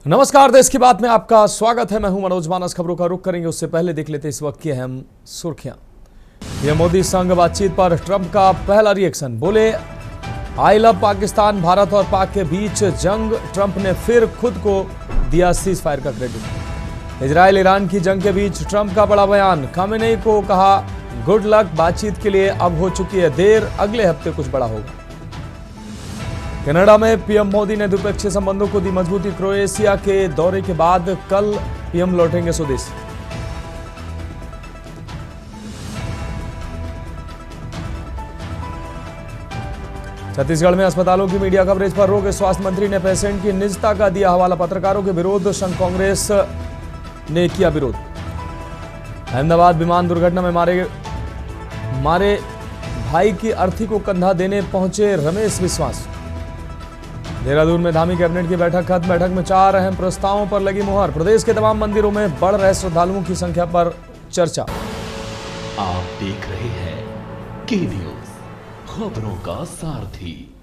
नमस्कार, देश की बात में आपका स्वागत है। मैं हूं मनोज मानस। खबरों का रुख करेंगे उससे पहले देख लेते इस वक्त की अहम सुर्खियां। पीएम मोदी संग बातचीत पर ट्रंप का पहला रिएक्शन। बोले, आई लव पाकिस्तान। भारत और पाक के बीच जंग। ट्रंप ने फिर खुद को दिया सीज फायर का क्रेडिट। इजराइल ईरान की जंग के बीच ट्रंप का बड़ा बयान। खामेनेई को कहा, गुड लक, बातचीत के लिए अब हो चुकी है देर, अगले हफ्ते कुछ बड़ा होगा। कनाडा में पीएम मोदी ने द्विपक्षीय संबंधों को दी मजबूती। क्रोएशिया के दौरे के बाद कल पीएम लौटेंगे स्वदेश। छत्तीसगढ़ में अस्पतालों की मीडिया कवरेज पर रोक। स्वास्थ्य मंत्री ने पेशेंट की निजता का दिया हवाला। पत्रकारों के विरोध संघ कांग्रेस ने किया विरोध। अहमदाबाद विमान दुर्घटना में मारे भाई की अर्थी को कंधा देने पहुंचे रमेश विश्वास। देहरादून में धामी कैबिनेट की बैठक खत्म। बैठक में 4 अहम प्रस्तावों पर लगी मुहर। प्रदेश के तमाम मंदिरों में बढ़ रहे श्रद्धालुओं की संख्या पर चर्चा। आप देख रहे हैं के न्यूज, खबरों का सारथी।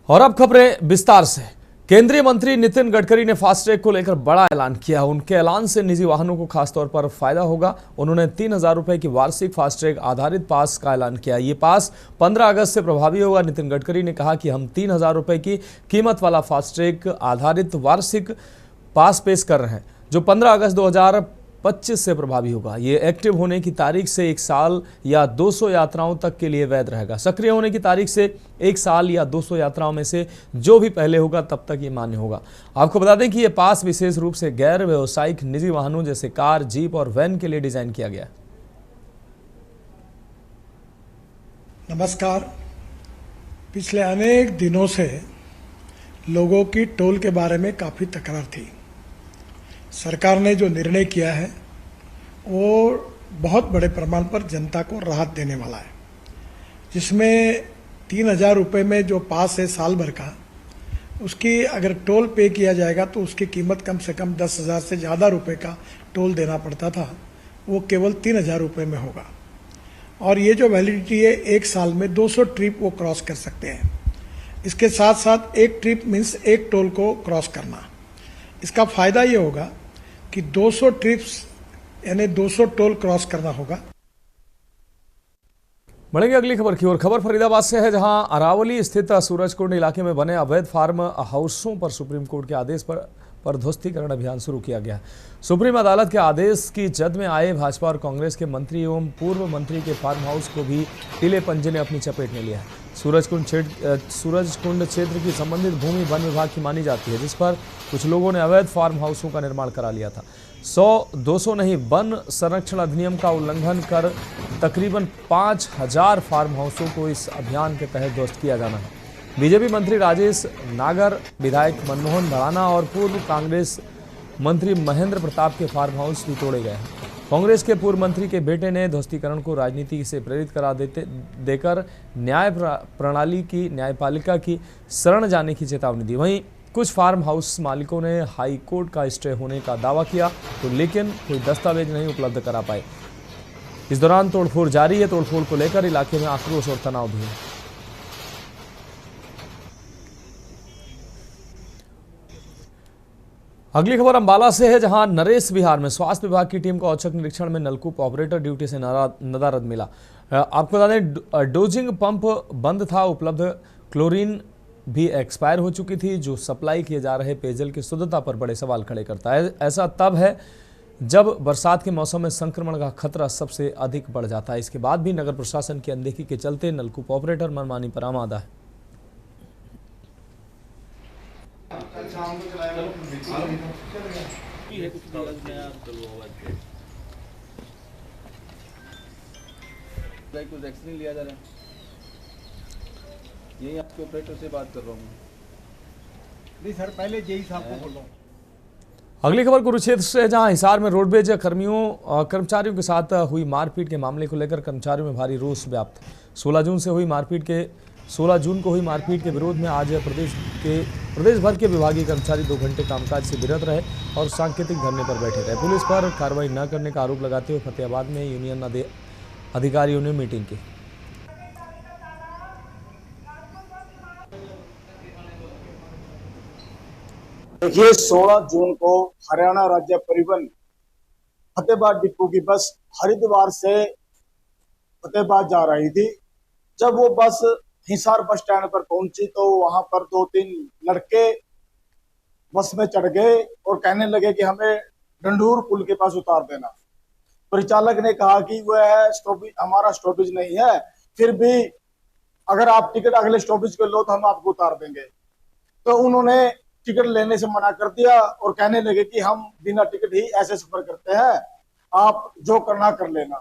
और अब खबरें विस्तार से। केंद्रीय मंत्री नितिन गडकरी ने फास्टैग को लेकर बड़ा ऐलान किया। उनके ऐलान से निजी वाहनों को खासतौर पर फायदा होगा। उन्होंने 3,000 रुपए की वार्षिक फास्टैग आधारित पास का ऐलान किया। ये पास 15 अगस्त से प्रभावी होगा। नितिन गडकरी ने कहा कि हम 3,000 रुपए की कीमत वाला फास्टैग आधारित वार्षिक पास पेश कर रहे हैं, जो 15 अगस्त 2025 से प्रभावी होगा। ये एक्टिव होने की तारीख से 1 साल या 200 यात्राओं तक के लिए वैध रहेगा। सक्रिय होने की तारीख से 1 साल या 200 यात्राओं में से जो भी पहले होगा तब तक ये मान्य होगा। आपको बता दें कि ये पास विशेष रूप से गैर व्यावसायिक निजी वाहनों जैसे कार, जीप और वैन के लिए डिजाइन किया गया है। नमस्कार। पिछले अनेक दिनों से लोगों की टोल के बारे में काफ़ी तकरार थी। सरकार ने जो निर्णय किया है वो बहुत बड़े प्रमाण पर जनता को राहत देने वाला है, जिसमें 3,000 रुपये में जो पास है साल भर का, उसकी अगर टोल पे किया जाएगा तो उसकी कीमत कम से कम 10,000 से ज़्यादा रुपये का टोल देना पड़ता था, वो केवल 3,000 रुपये में होगा। और ये जो वैलिडिटी है, 1 साल में 200 ट्रिप वो क्रॉस कर सकते हैं। इसके साथ साथ एक ट्रिप मीन्स एक टोल को क्रॉस करना। इसका फ़ायदा ये होगा कि 200 ट्रिप्स यानी 200 टोल क्रॉस करना होगा। बढ़ेंगे अगली खबर की ओर। खबर फरीदाबाद से है, जहां अरावली स्थित सूरजकुंड इलाके में बने अवैध फार्म हाउसों पर सुप्रीम कोर्ट के आदेश पर ध्वस्तीकरण अभियान शुरू किया गया। सुप्रीम अदालत के आदेश की जद में आए भाजपा और कांग्रेस के मंत्री एवं पूर्व मंत्री के फार्म हाउस को भी पीले पंजे ने अपनी चपेट में लिया है। सूरजकुंड क्षेत्र की संबंधित भूमि वन विभाग की मानी जाती है, जिस पर कुछ लोगों ने अवैध फार्म हाउसों का निर्माण करा लिया था। 100-200 नहीं, वन संरक्षण अधिनियम का उल्लंघन कर तकरीबन 5,000 फार्म हाउसों को इस अभियान के तहत ध्वस्त किया जाना है। बीजेपी मंत्री राजेश नागर, विधायक मनमोहन भड़ाना और पूर्व कांग्रेस मंत्री महेंद्र प्रताप के फार्म हाउस भी तोड़े गए हैं। कांग्रेस के पूर्व मंत्री के बेटे ने ध्वस्तीकरण को राजनीति से प्रेरित करा देकर न्यायपालिका की शरण जाने की चेतावनी दी। वहीं कुछ फार्म हाउस मालिकों ने हाई कोर्ट का स्टे होने का दावा किया, तो लेकिन कोई दस्तावेज नहीं उपलब्ध करा पाए। इस दौरान तोड़फोड़ जारी है। तोड़फोड़ को लेकर इलाके में आक्रोश और तनाव भी है। अगली खबर अंबाला से है, जहां नरेश विहार में स्वास्थ्य विभाग की टीम को औचक निरीक्षण में नलकूप ऑपरेटर ड्यूटी से नदारद मिला। आपको बता दें, डोजिंग पंप बंद था, उपलब्ध क्लोरीन भी एक्सपायर हो चुकी थी, जो सप्लाई किए जा रहे पेयजल की शुद्धता पर बड़े सवाल खड़े करता है। ऐसा तब है जब बरसात के मौसम में संक्रमण का खतरा सबसे अधिक बढ़ जाता है। इसके बाद भी नगर प्रशासन की अनदेखी के चलते नलकूप ऑपरेटर मनमानी पर आमादा है। कुछ एक्शन नहीं लिया जा रहा है। यही आपके ऑपरेटर से बात कर रहा हूँ। नहीं सर, पहले जेई साहब को बोल रहा हूँ। अगली खबर कुरुक्षेत्र से, जहां हिसार में रोडवेज कर्मचारियों के साथ हुई मारपीट के मामले को लेकर कर्मचारियों में भारी रोष व्याप्त। 16 जून को हुई मारपीट के विरोध में आज प्रदेश भर के विभागीय कर्मचारी 2 घंटे कामकाज से विरत रहे और सांकेतिक धरने पर बैठे रहे। पुलिस पर कार्रवाई न करने का आरोप लगाते हुए फतेहाबाद में यूनियन अधिकारियों ने मीटिंग की। देखिए 16 जून को हरियाणा राज्य परिवहन फतेहाबाद डिपो की बस हरिद्वार से फतेहाबाद जा रही थी। जब वो बस हिसार बस स्टैंड पर पहुंची तो वहां पर 2-3 लड़के बस में चढ़ गए और कहने लगे कि हमें डंडूर पुल के पास उतार देना। परिचालक ने कहा कि वह स्टॉपेज हमारा स्टॉपेज नहीं है, फिर भी अगर आप टिकट अगले स्टॉपेज के लो तो हम आपको उतार देंगे। तो उन्होंने टिकट लेने से मना कर दिया और कहने लगे कि हम बिना टिकट ही ऐसे सफर करते हैं, आप जो करना कर लेना।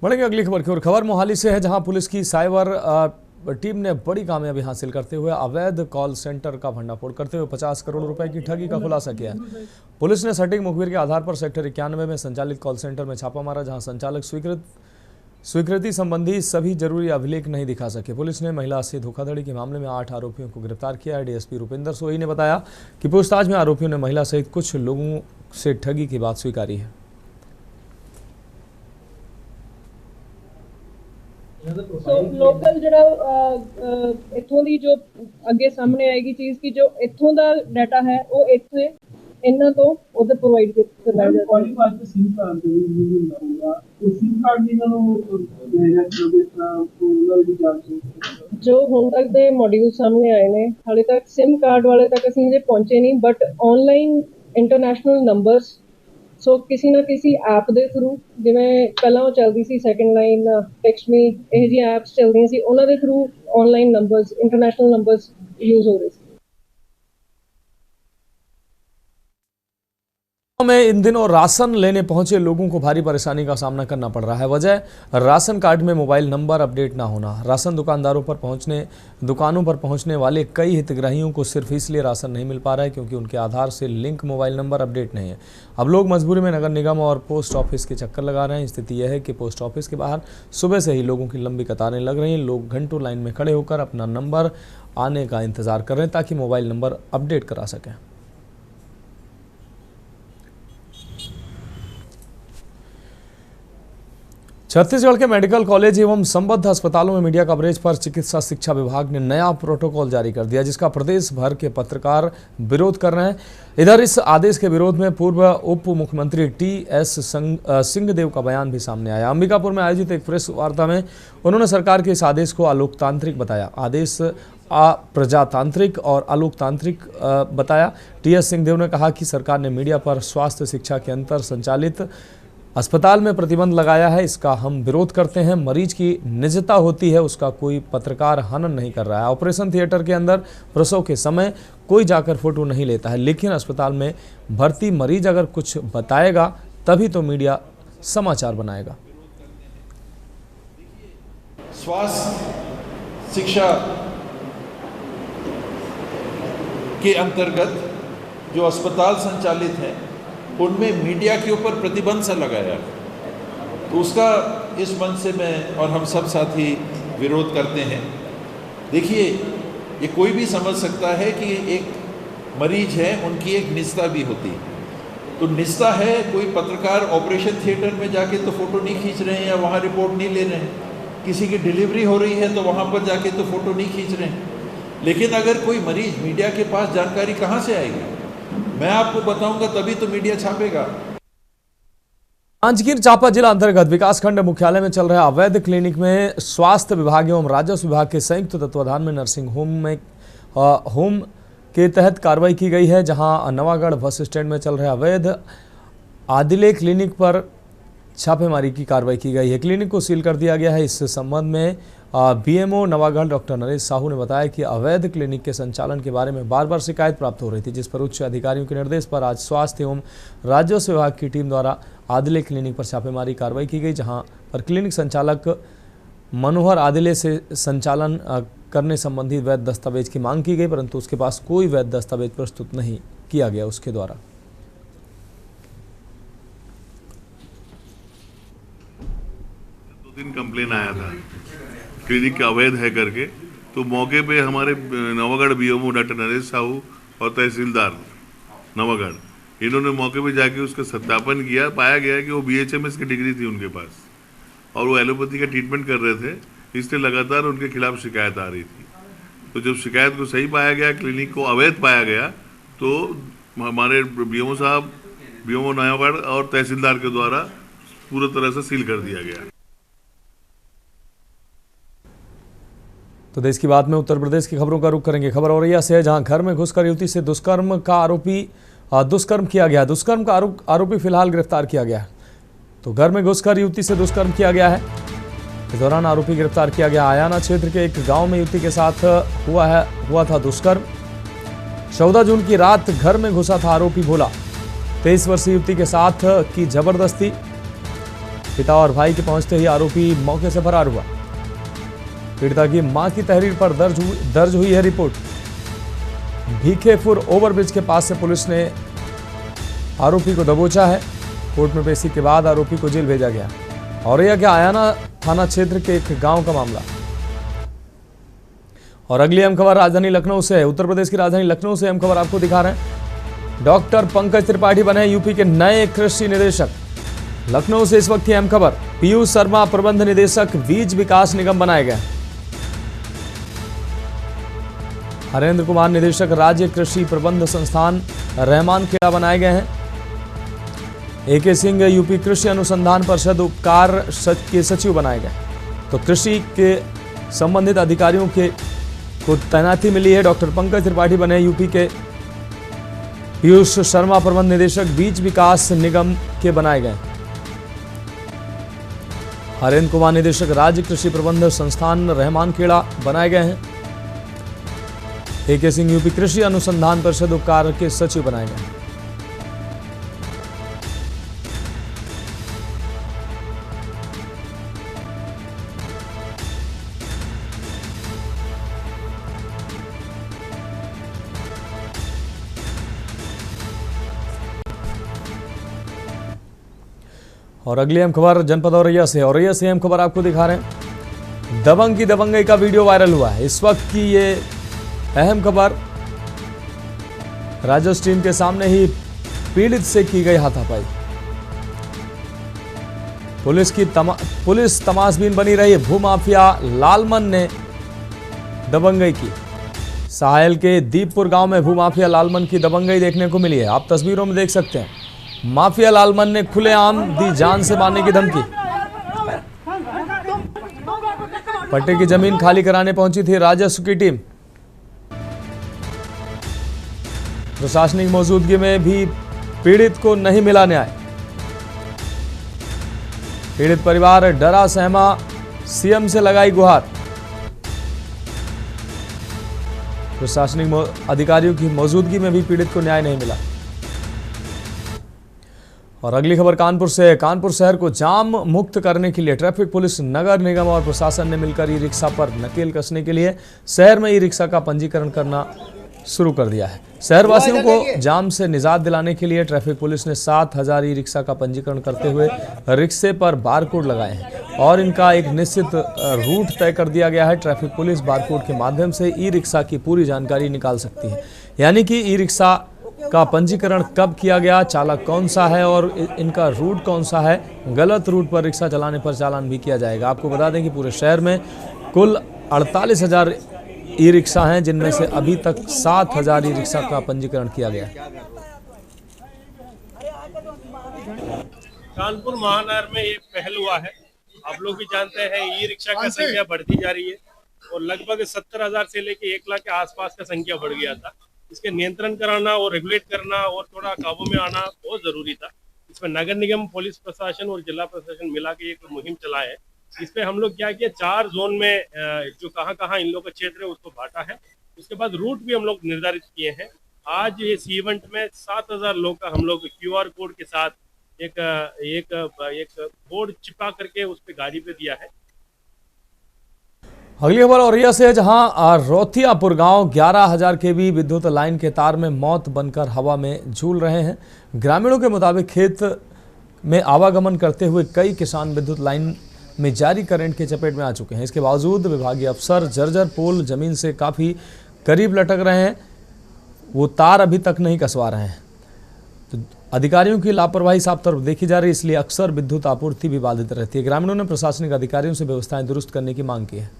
बढ़ेंगे अगली खबर की ओर। खबर मोहाली से है, जहां पुलिस की साइबर टीम ने बड़ी कामयाबी हासिल करते हुए अवैध कॉल सेंटर का भंडाफोड़ करते हुए 50 करोड़ रुपए की ठगी का खुलासा किया है। पुलिस ने सटीक मुखबिर के आधार पर सेक्टर 91 में संचालित कॉल सेंटर में छापा मारा, जहां संचालक स्वीकृति संबंधी सभी जरूरी अभिलेख नहीं दिखा सके। पुलिस ने महिला से धोखाधड़ी के मामले में 8 आरोपियों को गिरफ्तार किया है। डीएसपी रुपिंदर सोही ने बताया कि पूछताछ में आरोपियों ने महिला सहित कुछ लोगों से ठगी की बात स्वीकारी है। ਸੋ ਲੋਕਲ ਜਿਹੜਾ ਇੱਥੋਂ ਦੀ ਜੋ ਅੱਗੇ ਸਾਹਮਣੇ ਆਏਗੀ ਚੀਜ਼ ਕਿ ਜੋ ਇੱਥੋਂ ਦਾ ਡਾਟਾ ਹੈ ਉਹ ਇੱਥੇ ਇਹਨਾਂ ਤੋਂ ਉਧਰ ਪ੍ਰੋਵਾਈਡ ਕਰਵਾਇਆ ਜਾਂਦਾ ਹੈ। ਕਾਲਿੰਗ ਵਾਸਤੇ ਸਿਮ ਕਾਰਡ ਦੇ ਵੀ ਹੁੰਦਾ ਹੋਊਗਾ, ਤੇ ਸਿਮ ਕਾਰਡ ਦੀ ਇਹਨਾਂ ਨੂੰ ਜਿਹੜਾ ਉਹਨਾਂ ਦੀ ਜਾਂਚ ਜੋ ਹੁਣ ਤੱਕ ਦੇ ਮੋਡਿਊਲ ਸਾਹਮਣੇ ਆਏ ਨੇ, ਹਾਲੇ ਤੱਕ ਸਿਮ ਕਾਰਡ ਵਾਲੇ ਤੱਕ ਅਸੀਂ ਹਜੇ ਪਹੁੰਚੇ ਨਹੀਂ, ਬਟ ਆਨਲਾਈਨ ਇੰਟਰਨੈਸ਼ਨਲ ਨੰਬਰਸ ਸੋ ਕਿਸੇ ਨਾ ਕਿਸੇ ਐਪ ਦੇ ਥਰੂ, ਜਿਵੇਂ ਪਹਿਲਾਂ ਉਹ ਚੱਲਦੀ ਸੀ ਸੈਕੰਡ ਲਾਈਨ, ਟੈਕਸਟ ਮੀ, ਇਹ ਜਿਹੀ ਐਪਸ ਚੱਲਦੀਆਂ ਸੀ, ਉਹਨਾਂ ਦੇ through online numbers, international numbers use हो रहे थे। में इन दिनों राशन लेने पहुंचे लोगों को भारी परेशानी का सामना करना पड़ रहा है। वजह राशन कार्ड में मोबाइल नंबर अपडेट ना होना। राशन दुकानों पर पहुंचने वाले कई हितग्राहियों को सिर्फ इसलिए राशन नहीं मिल पा रहा है क्योंकि उनके आधार से लिंक मोबाइल नंबर अपडेट नहीं है। अब लोग मजबूरी में नगर निगम और पोस्ट ऑफिस के चक्कर लगा रहे हैं। स्थिति यह है कि पोस्ट ऑफिस के बाहर सुबह से ही लोगों की लंबी कतारें लग रही हैं। लोग घंटों लाइन में खड़े होकर अपना नंबर आने का इंतजार कर रहे हैं ताकि मोबाइल नंबर अपडेट करा सकें। छत्तीसगढ़ के मेडिकल कॉलेज एवं संबद्ध अस्पतालों में मीडिया कवरेज पर चिकित्सा शिक्षा विभाग ने नया प्रोटोकॉल जारी कर दिया, जिसका प्रदेश भर के पत्रकार विरोध कर रहे हैं। इधर इस आदेश के विरोध में पूर्व उप मुख्यमंत्री टी.एस. सिंहदेव का बयान भी सामने आया। अंबिकापुर में आयोजित एक प्रेस वार्ता में उन्होंने सरकार के इस आदेश को अलोकतांत्रिक बताया। आदेश अप्रजातांत्रिक और अलोकतांत्रिक बताया। टी.एस. सिंहदेव ने कहा कि सरकार ने मीडिया पर स्वास्थ्य शिक्षा के अंतर संचालित अस्पताल में प्रतिबंध लगाया है, इसका हम विरोध करते हैं। मरीज की निजता होती है, उसका कोई पत्रकार हनन नहीं कर रहा है। ऑपरेशन थिएटर के अंदर प्रसव के समय कोई जाकर फोटो नहीं लेता है, लेकिन अस्पताल में भर्ती मरीज अगर कुछ बताएगा तभी तो मीडिया समाचार बनाएगा। स्वास्थ्य शिक्षा के अंतर्गत जो अस्पताल संचालित हैं उनमें मीडिया के ऊपर प्रतिबंध सा लगाया, तो उसका इस मंच से मैं और हम सब साथी विरोध करते हैं। देखिए, ये कोई भी समझ सकता है कि एक मरीज है, उनकी एक निजता भी होती है। तो निजता है, कोई पत्रकार ऑपरेशन थिएटर में जाके तो फोटो नहीं खींच रहे हैं या वहाँ रिपोर्ट नहीं ले रहे हैं। किसी की डिलीवरी हो रही है तो वहाँ पर जाके तो फोटो नहीं खींच रहे हैं। लेकिन अगर कोई मरीज, मीडिया के पास जानकारी कहाँ से आएगी? मैं आपको बताऊंगा तभी तो मीडिया छापेगा। जांजगीर चांपा जिला अंतर्गत विकासखंड मुख्यालय में चल रहे अवैध क्लिनिक में स्वास्थ्य विभाग एवं राजस्व विभाग के संयुक्त तत्वाधान में नर्सिंग होम के तहत कार्रवाई की गई है, जहां नवागढ़ बस स्टैंड में चल रहे अवैध आदिले क्लिनिक पर छापेमारी की कार्रवाई की गई है। क्लिनिक को सील कर दिया गया है। इस संबंध में बीएमओ नवागढ़ डॉक्टर नरेश साहू ने बताया कि अवैध क्लिनिक के संचालन के बारे में बार बार शिकायत प्राप्त हो रही थी, जिस पर उच्च अधिकारियों के निर्देश पर आज स्वास्थ्य एवं राजस्व विभाग की टीम द्वारा आदिले क्लिनिक पर छापेमारी कार्रवाई की गई, जहां पर क्लिनिक संचालक मनोहर आदिले से संचालन करने संबंधी वैध दस्तावेज की मांग की गई, परंतु उसके पास कोई वैध दस्तावेज प्रस्तुत नहीं किया गया उसके द्वारा। 2 दिन कंप्लेन आया था क्लिनिक का अवैध है करके, तो मौके पे हमारे नवागढ़ बीएमओ डॉक्टर नरेश साहू और तहसीलदार नवागढ़, इन्होंने मौके पे जाके उसका सत्यापन किया। पाया गया कि वो BHMS की डिग्री थी उनके पास और वो एलोपैथी का ट्रीटमेंट कर रहे थे, इसलिए लगातार उनके खिलाफ शिकायत आ रही थी। तो जब शिकायत को सही पाया गया, क्लिनिक को अवैध पाया गया, तो हमारे बीएमओ साहब, बीएमओ नवागढ़ और तहसीलदार के द्वारा पूरी तरह से सील कर दिया गया। तो देश की बात में उत्तर प्रदेश की खबरों का रुख करेंगे। खबर औरैया से है, जहां घर में घुसकर युवती से दुष्कर्म किया गया। दुष्कर्म का आरोपी फिलहाल गिरफ्तार किया गया है। तो घर में घुसकर युवती से दुष्कर्म किया गया है। इस दौरान आरोपी गिरफ्तार किया गया। आयाना क्षेत्र के एक गांव में युवती के साथ हुआ था दुष्कर्म। 14 जून की रात घर में घुसा था आरोपी भोला। 23 वर्षीय युवती के साथ की जबरदस्ती। पिता और भाई के पहुंचते ही आरोपी मौके से फरार हुआ। पीड़िता की मां की तहरीर पर दर्ज हुई है रिपोर्ट। भीखेपुर ओवरब्रिज के पास से पुलिस ने आरोपी को दबोचा है। कोर्ट में पेशी के बाद आरोपी को जेल भेजा गया। औरैया के आयाना थाना क्षेत्र के एक गांव का मामला। और अगली अहम खबर राजधानी लखनऊ से है। उत्तर प्रदेश की राजधानी लखनऊ से अहम खबर आपको दिखा रहे हैं। डॉक्टर पंकज त्रिपाठी बने यूपी के नए कृषि निदेशक। लखनऊ से इस वक्त की अहम खबर। पीयूष शर्मा प्रबंध निदेशक बीज विकास निगम बनाए गए। हरेंद्र कुमार निदेशक राज्य कृषि प्रबंध संस्थान रहमान खेड़ा बनाए गए हैं। AK सिंह यूपी कृषि अनुसंधान परिषद उपकार के सचिव बनाए गए। तो कृषि के संबंधित अधिकारियों को तैनाती मिली है। डॉक्टर पंकज त्रिपाठी बने यूपी के। पीयूष शर्मा प्रबंध निदेशक बीज विकास निगम के बनाए गए। हरेंद्र कुमार निदेशक राज्य कृषि प्रबंध संस्थान रहमान खेड़ा बनाए गए हैं। AK सिंह यूपी कृषि अनुसंधान परिषद उपकार के सचिव बनाए गए। और अगली अहम खबर जनपद औरैया से। औरैया से अहम खबर आपको दिखा रहे हैं। दबंग की दबंगई का वीडियो वायरल हुआ है। इस वक्त की ये अहम खबर राजस्व टीम के सामने ही पीड़ित से की गई हाथापाई। पुलिस तमाशबीन बनी रही। भूमाफिया लालमन ने दबंगई की। साहेल के दीपपुर गांव में भूमाफिया लालमन की दबंगई देखने को मिली है। आप तस्वीरों में देख सकते हैं। माफिया लालमन ने खुलेआम दी जान से मारने की धमकी। पट्टे की जमीन खाली कराने पहुंची थी राजस्व की टीम। प्रशासनिक मौजूदगी में भी पीड़ित को नहीं मिला न्याय। पीड़ित परिवार डरा सहमा सीएम से लगाई गुहार। प्रशासनिक अधिकारियों की मौजूदगी में भी पीड़ित को न्याय नहीं मिला। और अगली खबर कानपुर से है। कानपुर शहर को जाम मुक्त करने के लिए ट्रैफिक पुलिस, नगर निगम और प्रशासन ने मिलकर ई रिक्शा पर नकेल कसने के लिए शहर में ई रिक्शा का पंजीकरण करना शुरू कर दिया है। शहरवासियों को जाम से निजात दिलाने के लिए ट्रैफिक पुलिस ने 7000 ई रिक्शा का पंजीकरण करते हुए रिक्शे पर बारकोड लगाए हैं और इनका एक निश्चित रूट तय कर दिया गया है। ट्रैफिक पुलिस बारकोड के माध्यम से ई रिक्शा की पूरी जानकारी निकाल सकती है, यानी कि ई रिक्शा का पंजीकरण कब किया गया, चालक कौन सा है और इनका रूट कौन सा है। गलत रूट पर रिक्शा चलाने पर चालान भी किया जाएगा। आपको बता दें कि पूरे शहर में कुल 48,000 ई रिक्शा हैं, जिनमें से अभी तक 7,000 ई रिक्शा का पंजीकरण किया गया। कानपुर महानगर में ये पहल हुआ है। आप लोग भी जानते हैं ई रिक्शा की संख्या बढ़ती जा रही है और लगभग 70,000 से लेके 1 लाख के आसपास का संख्या बढ़ गया था। इसके नियंत्रण कराना और रेगुलेट करना और थोड़ा काबू में आना बहुत जरूरी था। इसमें नगर निगम, पुलिस प्रशासन और जिला प्रशासन मिला के एक मुहिम चलाए है। इसमें हम लोग क्या किया, 4 जोन में जो कहाँ इन लोगों का क्षेत्र है उसको बांटा है। उसके बाद रूट भी हम लोग निर्धारित किए हैं। आज इस इवेंट में 7000 लोग का हम लोग QR कोड के साथ एक बोर्ड चिपका करके उस पर गाड़ी पे दिया है। अगली खबर औरैया से है, जहां रोथियापुर गांव 11,000 kV विद्युत लाइन के तार में मौत बनकर हवा में झूल रहे हैं। ग्रामीणों के मुताबिक खेत में आवागमन करते हुए कई किसान विद्युत लाइन में जारी करंट के चपेट में आ चुके हैं। इसके बावजूद विभागीय अफसर जर्जर पोल जमीन से काफ़ी करीब लटक रहे हैं, वो तार अभी तक नहीं कसवा रहे हैं। तो अधिकारियों की लापरवाही साफ तौर पर देखी जा रही है, इसलिए अक्सर विद्युत आपूर्ति भी बाधित रहती है। ग्रामीणों ने प्रशासनिक अधिकारियों से व्यवस्थाएं दुरुस्त करने की मांग की है।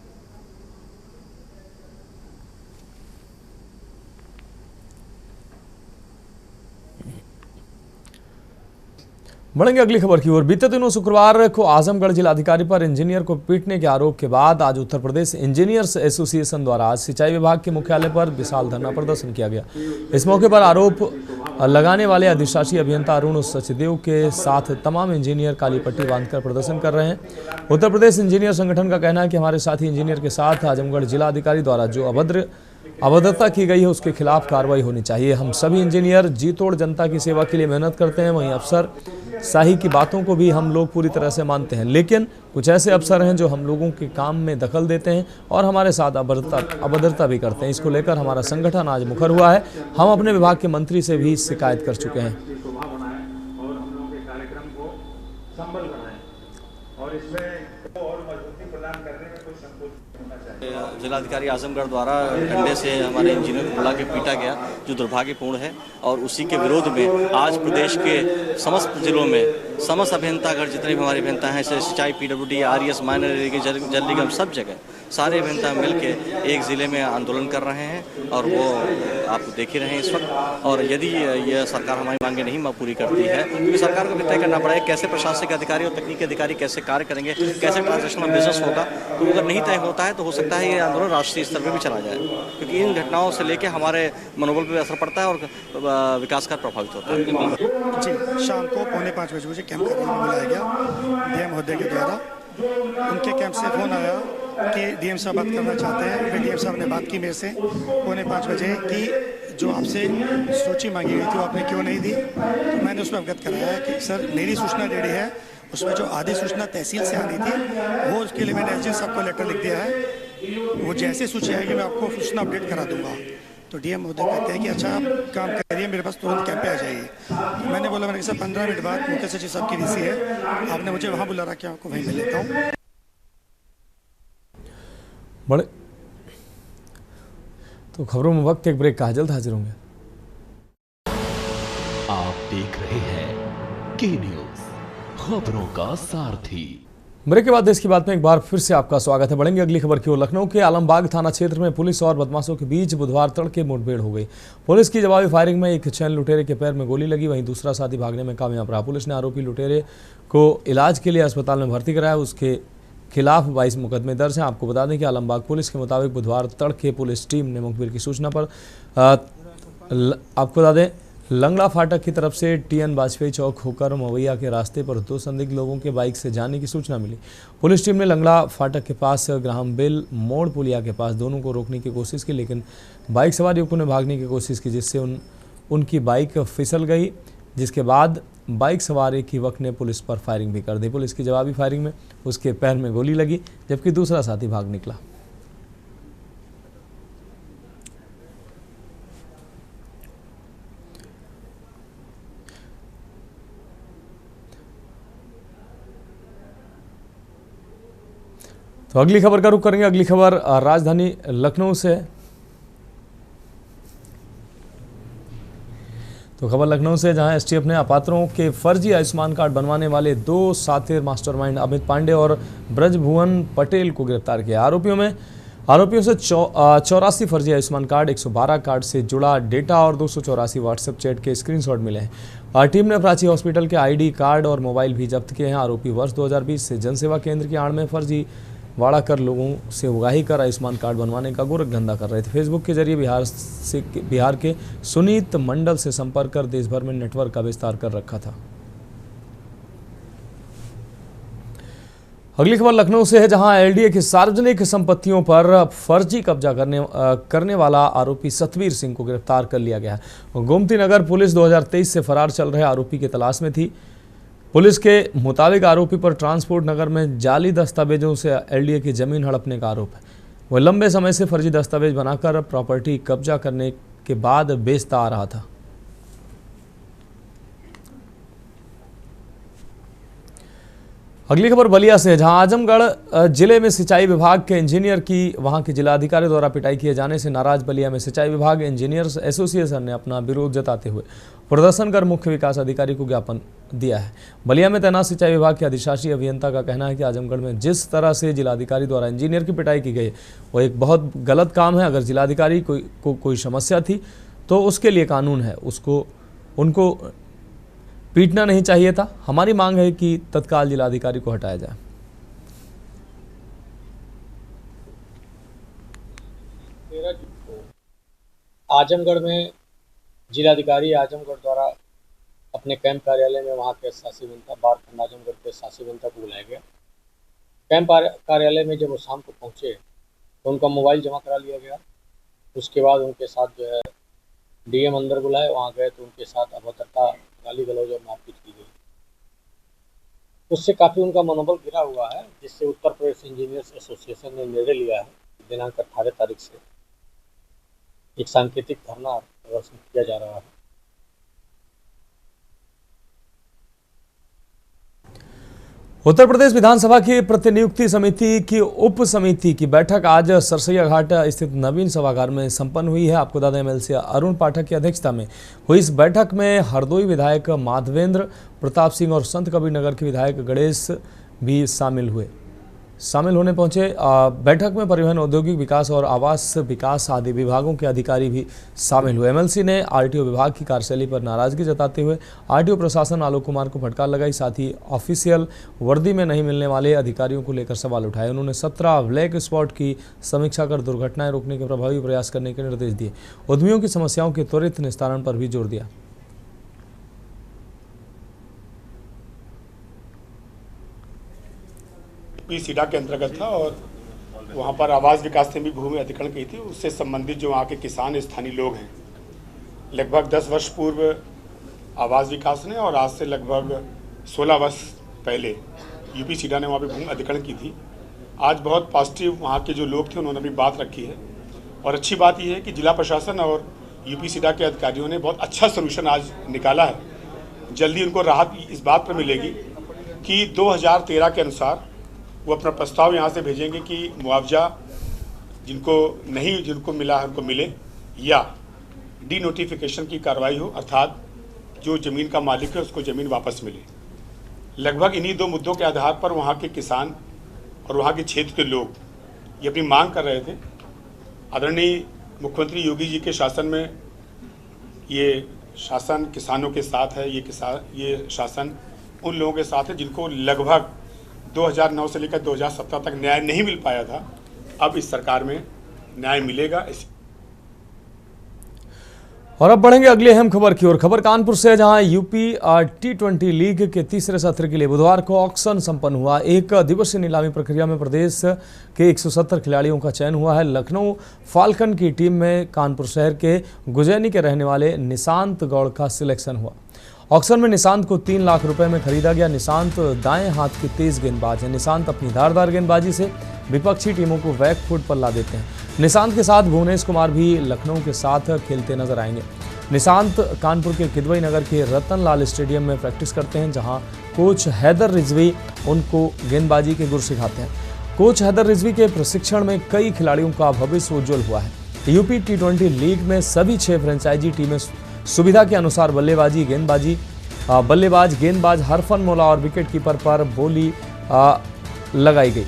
बढ़ेंगे अगली खबर की ओर। बीते दिनों शुक्रवार को आजमगढ़ जिलाधिकारी पर इंजीनियर को पीटने के आरोप के बाद आज उत्तर प्रदेश इंजीनियर्स एसोसिएशन द्वारा आज सिंचाई विभाग के मुख्यालय पर विशाल धरना प्रदर्शन किया गया। इस मौके पर आरोप लगाने वाले अधिशासी अभियंता अरुण सचदेव के साथ तमाम इंजीनियर काली पट्टी बांधकर प्रदर्शन कर रहे हैं। उत्तर प्रदेश इंजीनियर संगठन का कहना है कि हमारे साथी इंजीनियर के साथ आजमगढ़ जिलाधिकारी द्वारा जो अभद्रता की गई है उसके खिलाफ कार्रवाई होनी चाहिए। हम सभी इंजीनियर जी तोड़ जनता की सेवा के लिए मेहनत करते हैं, वहीं अफसर शाही की बातों को भी हम लोग पूरी तरह से मानते हैं, लेकिन कुछ ऐसे अफसर हैं जो हम लोगों के काम में दखल देते हैं और हमारे साथ अभद्रता भी करते हैं। इसको लेकर हमारा संगठन आज मुखर हुआ है। हम अपने विभाग के मंत्री से भी शिकायत कर चुके हैं। जिलाधिकारी आजमगढ़ द्वारा डंडे से हमारे इंजीनियर को बुला के पीटा गया, जो दुर्भाग्यपूर्ण है। और उसी के विरोध में आज प्रदेश के समस्त जिलों में समस्त अभियंतागढ़ जितने भी हमारे अभियंता हैं, जैसे सिंचाई, PWD, RES, माइनर इरिगेशन, जल निगम, सब जगह सारे अभियंता मिलके एक ज़िले में आंदोलन कर रहे हैं और वो आप देख ही रहे हैं इस वक्त। और यदि यह सरकार हमारी मांगे नहीं पूरी करती है, क्योंकि सरकार को भी तय करना पड़ेगा कैसे प्रशासनिक अधिकारी और तकनीकी अधिकारी कैसे कार्य करेंगे, कैसे ट्रांजेक्शनल बिजनेस होगा। तो अगर नहीं तय होता है तो हो सकता है ये आंदोलन राष्ट्रीय स्तर पर भी चला जाए, क्योंकि इन घटनाओं से लेकर हमारे मनोबल पर असर पड़ता है और विकास का प्रभावित होता है। जी, शाम को 4:45 बजे मुझे कैंप करने में बुलाया गया डीएम महोदय के द्वारा। उनके कैंप से फ़ोन आया कि डीएम साहब बात करना चाहते हैं। फिर डीएम साहब ने बात की मेरे से 4:45 बजे कि जो आपसे सूची मांगी गई थी वो आपने क्यों नहीं दी। तो मैंने उसमें अवगत कराया कि सर मेरी सूचना रेडी है, उसमें जो आधी सूचना तहसील से आनी थी वो उसके लिए मैंने एसडीएम साहब को लेटर लिख दिया है। वो जैसे सूची आएगी मैं आपको सूचना अपडेट करा दूंगा। तो डीएम महोदय कहते हैं कि अच्छा आप काम करिए, मेरे पास तुरंत कैंप पे आ जाइए। मैंने बोला मैंने कहा 15 मिनट बाद मुख्य सचिव साहब की वीसी है, आपने मुझे वहाँ बुला रखा है, आपको वहीं मिल लेता हूँ। बड़े तो खबरों में वक्त एक ब्रेक का, जल्द हाजिर होंगे। आप देख रहे हैं के न्यूज, खबरों का सारथी। ब्रेक के बाद देश की बात में एक बार फिर से आपका स्वागत है। बढ़ेंगे अगली खबर की ओर। लखनऊ के आलमबाग थाना क्षेत्र में पुलिस और बदमाशों के बीच बुधवार तड़के मुठभेड़ हो गई। पुलिस की जवाबी फायरिंग में एक चैन लुटेरे के पैर में गोली लगी, वहीं दूसरा साथी भागने में कामयाब रहा। पुलिस ने आरोपी लुटेरे को इलाज के लिए अस्पताल में भर्ती कराया। उसके खिलाफ 22 मुकदमे दर्ज हैं। आपको बता दें कि आलमबाग पुलिस के मुताबिक बुधवार तड़के पुलिस टीम ने मुखबिर की सूचना पर आपको बता दें लंगड़ा फाटक की तरफ से TN वाजपेयी चौक होकर मवैया के रास्ते पर 2 संदिग्ध लोगों के बाइक से जाने की सूचना मिली। पुलिस टीम ने लंगड़ा फाटक के पास ग्राहम बेल मोड़ पुलिया के पास दोनों को रोकने की कोशिश की, लेकिन बाइक सवार युवकों ने भागने की कोशिश की, जिससे उनकी बाइक फिसल गई, जिसके बाद बाइक सवार एक युवक ने पुलिस पर फायरिंग भी कर दी। पुलिस की जवाबी फायरिंग में उसके पैर में गोली लगी, जबकि दूसरा साथी भाग निकला। तो अगली खबर का रुख करेंगे। अगली खबर राजधानी लखनऊ से। तो खबर लखनऊ से, जहां एसटीएफ ने अपात्रों के फर्जी आयुष्मान कार्ड बनवाने वाले 2 सातिर मास्टरमाइंड अमित पांडे और ब्रजभुवन पटेल को गिरफ्तार किया। आरोपियों से 84 फर्जी आयुष्मान कार्ड, 112 कार्ड से जुड़ा डेटा और 284 व्हाट्सएप चैट के स्क्रीनशॉट मिले हैं। टीम ने प्राची हॉस्पिटल के ID कार्ड और मोबाइल भी जब्त किए हैं। आरोपी वर्ष 2020 से जनसेवा केंद्र की आड़ में फर्जी वाड़ा कर लोगों से उगाही कर आयुष्मान कार्ड बनवाने का गोरखधंधा कर रहे थे। फेसबुक के जरिए बिहार के सुनीत मंडल से संपर्क कर देश भर में नेटवर्क का विस्तार कर रखा था। अगली खबर लखनऊ से है, जहां LDA की सार्वजनिक संपत्तियों पर फर्जी कब्जा करने वाला आरोपी सतवीर सिंह को गिरफ्तार कर लिया गया है। गोमती नगर पुलिस 2023 से फरार चल रहे आरोपी की तलाश में थी। पुलिस के मुताबिक आरोपी पर ट्रांसपोर्ट नगर में जाली दस्तावेजों से LDA की जमीन हड़पने का आरोप है। वह लंबे समय से फर्जी दस्तावेज बनाकर प्रॉपर्टी कब्जा करने के बाद बेचता आ रहा था। अगली खबर बलिया से, जहां आजमगढ़ जिले में सिंचाई विभाग के इंजीनियर की वहां के जिलाधिकारी द्वारा पिटाई किए जाने से नाराज बलिया में सिंचाई विभाग इंजीनियर्स एसोसिएशन ने अपना विरोध जताते हुए प्रदर्शन कर मुख्य विकास अधिकारी को ज्ञापन दिया है। बलिया में तैनात सिंचाई विभाग के अधिशासी अभियंता का कहना है कि आजमगढ़ में जिस तरह से जिलाधिकारी द्वारा इंजीनियर की पिटाई की गई वो एक बहुत गलत काम है। अगर जिलाधिकारी को कोई समस्या थी तो उसके लिए कानून है, उनको पीटना नहीं चाहिए था। हमारी मांग है कि तत्काल जिलाधिकारी को हटाया जाए। आजमगढ़ में जिलाधिकारी आजमगढ़ द्वारा अपने कैंप कार्यालय में वहाँ के शासी अभियंता बार खंड आजमगढ़ के शासी अभियंता को बुलाया गया। कैंप कार्यालय में जब वो शाम को पहुँचे तो उनका मोबाइल जमा करा लिया गया। उसके बाद उनके साथ जो है डीएम अंदर बुलाए, वहाँ गए तो उनके साथ अभद्रता, गाली गलौज और मारपीट की गई। उससे काफ़ी उनका मनोबल गिरा हुआ है, जिससे उत्तर प्रदेश इंजीनियर्स एसोसिएशन ने निर्णय लिया है कि दिनांक 18 तारीख से एक सांकेतिक धरना प्रदर्शन किया जा रहा है। उत्तर प्रदेश विधानसभा की प्रतिनियुक्ति समिति की उप समिति की बैठक आज सरसैया घाट स्थित नवीन सभागार में संपन्न हुई है। आपको बता दें, एमएलसी अरुण पाठक की अध्यक्षता में हुई इस बैठक में हरदोई विधायक माधवेंद्र प्रताप सिंह और संत कबीर नगर के विधायक गणेश भी शामिल होने पहुंचे। बैठक में परिवहन, औद्योगिक विकास और आवास विकास आदि विभागों के अधिकारी भी शामिल हुए। एमएलसी ने आरटीओ विभाग की कार्यशैली पर नाराजगी जताते हुए आरटीओ प्रशासन आलोक कुमार को फटकार लगाई। साथ ही ऑफिशियल वर्दी में नहीं मिलने वाले अधिकारियों को लेकर सवाल उठाए। उन्होंने 17 ब्लैक स्पॉट की समीक्षा कर दुर्घटनाएं रोकने के प्रभावी प्रयास करने के निर्देश दिए। उद्यमियों की समस्याओं के त्वरित निस्तारण पर भी जोर दिया। सीडा के अंतर्गत था और वहाँ पर आवास विकास ने भी भूमि अधिग्रहण की थी। उससे संबंधित जो वहाँ के किसान स्थानीय लोग हैं, लगभग 10 वर्ष पूर्व आवास विकास ने और आज से लगभग 16 वर्ष पहले यूपी सीडा ने वहाँ पे भूमि अधिग्रहण की थी। आज बहुत पॉजिटिव वहाँ के जो लोग थे उन्होंने भी बात रखी है और अच्छी बात यह है कि जिला प्रशासन और यूपी सीडा के अधिकारियों ने बहुत अच्छा सोल्यूशन आज निकाला है। जल्दी उनको राहत इस बात पर मिलेगी कि 2013 के अनुसार वो अपना प्रस्ताव यहाँ से भेजेंगे कि मुआवजा जिनको मिला है उनको मिले या डी नोटिफिकेशन की कार्रवाई हो, अर्थात जो ज़मीन का मालिक है उसको ज़मीन वापस मिले। लगभग इन्हीं 2 मुद्दों के आधार पर वहाँ के किसान और वहाँ के क्षेत्र के लोग ये अपनी मांग कर रहे थे। आदरणीय मुख्यमंत्री योगी जी के शासन में ये शासन किसानों के साथ है। ये शासन उन लोगों के साथ है जिनको लगभग 2009 से लेकर 2017 तक न्याय नहीं मिल पाया था। अब इस सरकार में न्याय मिलेगा। और अब बढ़ेंगे अगली अहम खबर की ओर। खबर कानपुर से, जहां यूपी T20 लीग के तीसरे सत्र के लिए बुधवार को ऑक्शन संपन्न हुआ। एक दिवसीय नीलामी प्रक्रिया में प्रदेश के 170 खिलाड़ियों का चयन हुआ है। लखनऊ फाल्कन की टीम में कानपुर शहर के गुजैनी के रहने वाले निशांत गौड़ का सिलेक्शन हुआ। ऑक्शन में निशांत को 3 लाख रुपए में खरीदा गया। निशांत दाएं हाथ के तेज गेंदबाज हैं। निशांत अपनी धारदार गेंदबाजी से विपक्षी टीमों को बैक फुट पर ला देते हैं। निशांत के साथ भुवनेश कुमार भी लखनऊ के साथ खेलते नजर आएंगे। निशांत कानपुर के किदवई नगर के रतन लाल स्टेडियम में प्रैक्टिस करते हैं, जहां कोच हैदर रिजवी उनको गेंदबाजी के गुर सिखाते हैं। कोच हैदर रिजवी के प्रशिक्षण में कई खिलाड़ियों का भविष्य उज्जवल हुआ है। यूपी T20 लीग में सभी 6 फ्रेंचाइजी टीमें सुविधा के अनुसार बल्लेबाज, गेंदबाज, हरफन मौला और विकेटकीपर पर बोली लगाई गई।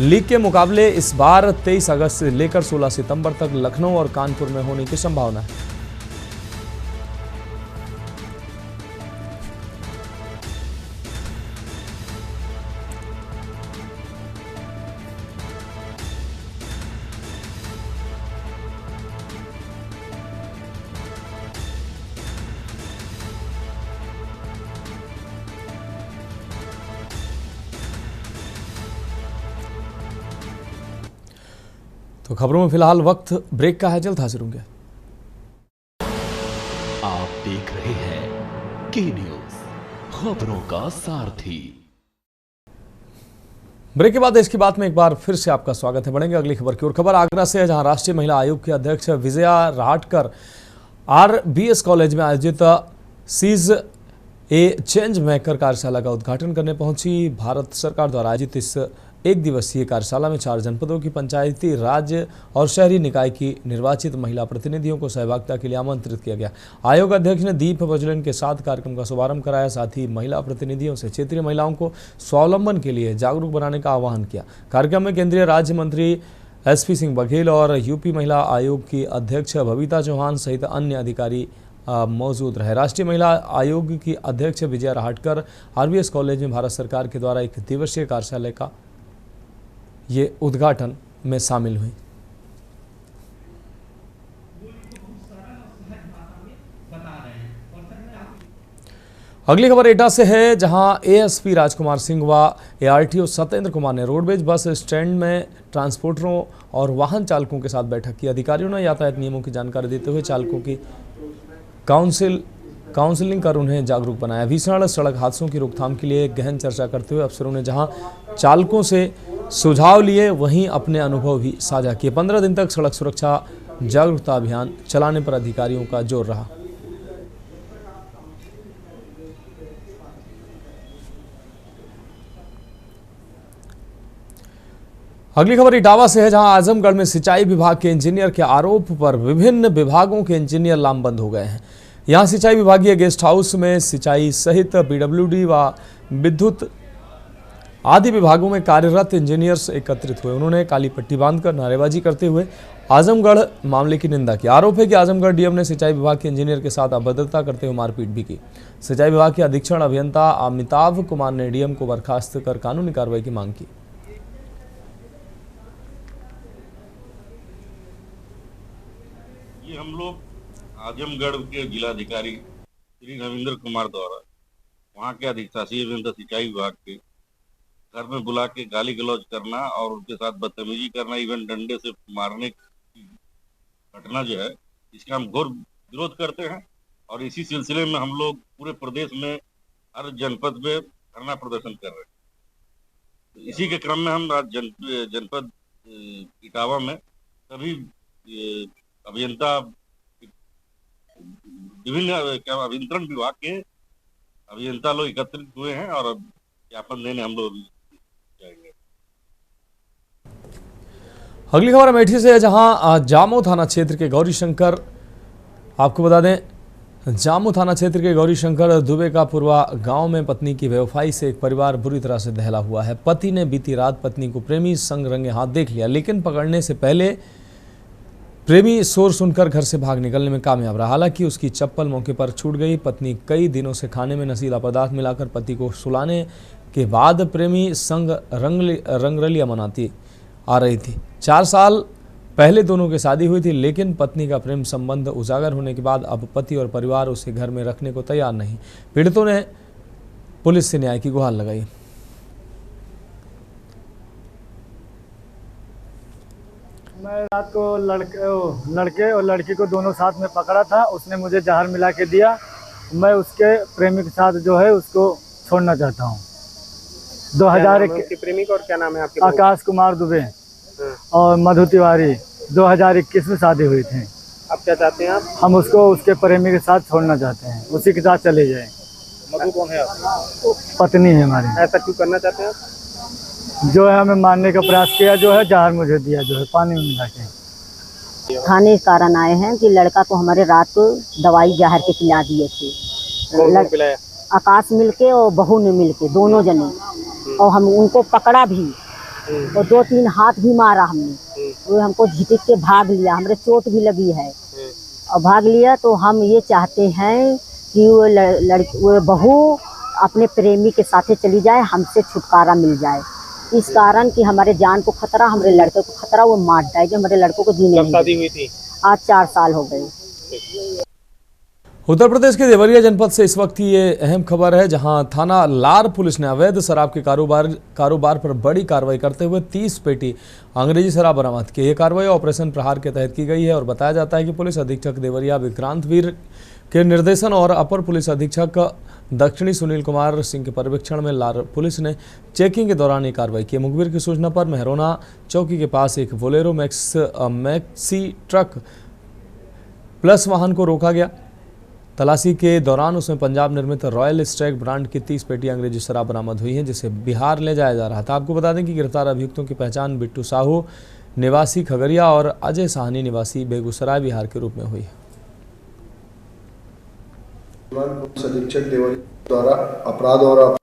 लीग के मुकाबले इस बार 23 अगस्त से लेकर 16 सितंबर तक लखनऊ और कानपुर में होने की संभावना है। तो खबरों में फिलहाल वक्त ब्रेक का है, जल्द हाजिर होंगे। आप देख रहे हैं के न्यूज, खबरों का सारथी। ब्रेक के बाद देश की बात में एक बार फिर से आपका स्वागत है। बढ़ेंगे अगली खबर की ओर। खबर आगरा से है, जहां राष्ट्रीय महिला आयोग के अध्यक्ष विजया राहटकर RBS कॉलेज में आयोजित सीज ए चेंज मेकर कार्यशाला का उद्घाटन करने पहुंची। भारत सरकार द्वारा आयोजित इस एक दिवसीय कार्यशाला में 4 जनपदों की पंचायती राज और शहरी निकाय की निर्वाचित महिला प्रतिनिधियों को सहभागिता के लिए आमंत्रित किया गया। आयोग अध्यक्ष ने दीप प्रज्वलन के साथ कार्यक्रम का शुभारंभ कराया। साथ ही महिला प्रतिनिधियों से क्षेत्रीय महिलाओं को स्वावलंबन के लिए जागरूक बनाने का आह्वान किया। कार्यक्रम में केंद्रीय राज्य मंत्री SP सिंह बघेल और यूपी महिला आयोग की अध्यक्ष बबीता चौहान सहित अन्य अधिकारी मौजूद रहे। राष्ट्रीय महिला आयोग की अध्यक्ष विजया राहटकर RVS कॉलेज में भारत सरकार के द्वारा 1 दिवसीय कार्यशाला का ये उद्घाटन में शामिल हुई। अगली खबर एटा से है, जहां ASP राजकुमार सिंह व ARTO सत्येंद्र कुमार ने रोडवेज बस स्टैंड में ट्रांसपोर्टरों और वाहन चालकों के साथ बैठक की। अधिकारियों ने यातायात नियमों की जानकारी देते हुए चालकों की काउंसलिंग कर उन्हें जागरूक बनाया। भीषण सड़क हादसों की रोकथाम के लिए गहन चर्चा करते हुए अफसरों ने जहां चालकों से सुझाव लिए, वहीं अपने अनुभव भी साझा किए। 15 दिन तक सड़क सुरक्षा जागरूकता अभियान चलाने पर अधिकारियों का जोर रहा। अगली खबर इटावा से है, जहां आजमगढ़ में सिंचाई विभाग के इंजीनियर के आरोप पर विभिन्न विभागों के इंजीनियर लामबंद हो गए हैं। यहां सिंचाई विभागीय गेस्ट हाउस में सिंचाई सहित PWD व विद्युत आदि विभागों में कार्यरत इंजीनियर्स एकत्रित हुए। उन्होंने काली पट्टी बांधकर नारेबाजी करते हुए आजमगढ़ मामले की निंदा की। आरोप है कि आजमगढ़ डीएम ने सिंचाई विभाग के इंजीनियर के साथ अभद्रता करते हुए मारपीट भी की। सिंचाई विभाग के अधीक्षण अभियंता अमिताभ कुमार ने डीएम को बर्खास्त कर कानूनी कार्रवाई की मांग की। ये हम लोग आजमगढ़ के जिलाधिकारी श्री रविंद्र कुमार द्वारा वहाँ के अधिशासी अभियंता सिंचाई विभाग के घर में बुला के गाली गलौज करना और उनके साथ बदतमीजी करना, इवन डंडे से मारने की घटना जो है, इसका हम घोर विरोध करते हैं। और इसी सिलसिले में हम लोग पूरे प्रदेश में हर जनपद में धरना प्रदर्शन कर रहे हैं। तो इसी के क्रम में हम आज जनपद इटावा में सभी अभियंता विभिन्न अभियंत्रण विभाग के अभियंता लोग एकत्रित हुए हैं और अब ज्ञापन देने हम लोग जाएंगे। अगली खबर अमेठी से है, जहां जामो थाना क्षेत्र के गौरीशंकर, आपको बता दें, जामो थाना क्षेत्र के गौरीशंकर दुबे का पूर्वा गांव में पत्नी की बेवफाई से एक परिवार बुरी तरह से दहला हुआ है। पति ने बीती रात पत्नी को प्रेमी संग रंगे हाथ देख लिया, लेकिन पकड़ने से पहले प्रेमी शोर सुनकर घर से भाग निकलने में कामयाब रहा। हालांकि उसकी चप्पल मौके पर छूट गई। पत्नी कई दिनों से खाने में नशीला पदार्थ मिलाकर पति को सुलाने के बाद प्रेमी संग रंगरलिया मनाती आ रही थी। 4 साल पहले दोनों की शादी हुई थी, लेकिन पत्नी का प्रेम संबंध उजागर होने के बाद अब पति और परिवार उसे घर में रखने को तैयार नहीं। पीड़ितों ने पुलिस से न्याय की गुहार लगाई। मैं रात को लड़के और लड़की को दोनों साथ में पकड़ा था। उसने मुझे जहर मिला के दिया। मैं उसके प्रेमी के साथ जो है उसको छोड़ना चाहता हूँ। 2001 प्रेमी का और क्या नाम है आपके? आकाश कुमार दुबे और मधु तिवारी। 2021 में शादी हुई थी। आप क्या चाहते हैं? आप हम उसको उसके प्रेमी के साथ छोड़ना चाहते हैं, उसी के साथ चले जाए। मधु कौन है आपकी? पत्नी है हमारी। ऐसा क्यों करना चाहते हैं आप? जो है हमें मारने का प्रयास किया, जो है जहर मुझे दिया, जो है पानी में मिला के। थाने इस कारण आए हैं कि लड़का को हमारे रात को दवाई जहर के पिला दिए थे। कौन पिलाया? आकाश मिलके और बहू ने मिलके, दोनों जने। और हम उनको पकड़ा भी और 2-3 हाथ भी मारा हमने। वो हमको झिटक के भाग लिया, हमारे चोट भी लगी है और भाग लिया। तो हम ये चाहते हैं कि वो बहू अपने प्रेमी के साथ चली जाए, हमसे छुटकारा मिल जाए। इस कारण कि हमारे जान को खतरा, हमारे लड़के को खतरा, वो मार जाएगी, हमारे लड़कों को जीने नहीं। शादी हुई थी? आज 4 साल हो गए। उत्तर प्रदेश के देवरिया जनपद से इस वक्त की ये अहम खबर है, जहां थाना लार पुलिस ने अवैध शराब के कारोबार पर बड़ी कार्रवाई करते हुए 30 पेटी अंग्रेजी शराब बरामद की। यह कार्रवाई ऑपरेशन प्रहार के तहत की गई है और बताया जाता है कि पुलिस अधीक्षक देवरिया विक्रांत वीर के निर्देशन और अपर पुलिस अधीक्षक दक्षिणी सुनील कुमार सिंह के पर्यवेक्षण में लार पुलिस ने चेकिंग के दौरान ये कार्रवाई की। मुखबिर की सूचना पर मेहरोना चौकी के पास एक बोलेरो मैक्सी ट्रक प्लस वाहन को रोका गया। तलाशी के दौरान उसमें पंजाब निर्मित रॉयल स्टैग ब्रांड की 30 पेटी अंग्रेजी शराब बरामद हुई है, जिसे बिहार ले जाया जा रहा था। आपको बता दें कि गिरफ्तार अभियुक्तों की पहचान बिट्टू साहू निवासी खगड़िया और अजय साहनी निवासी बेगूसराय बिहार के रूप में हुई है। पुलिस अधीक्षक देवरिया द्वारा अपराध और अपराध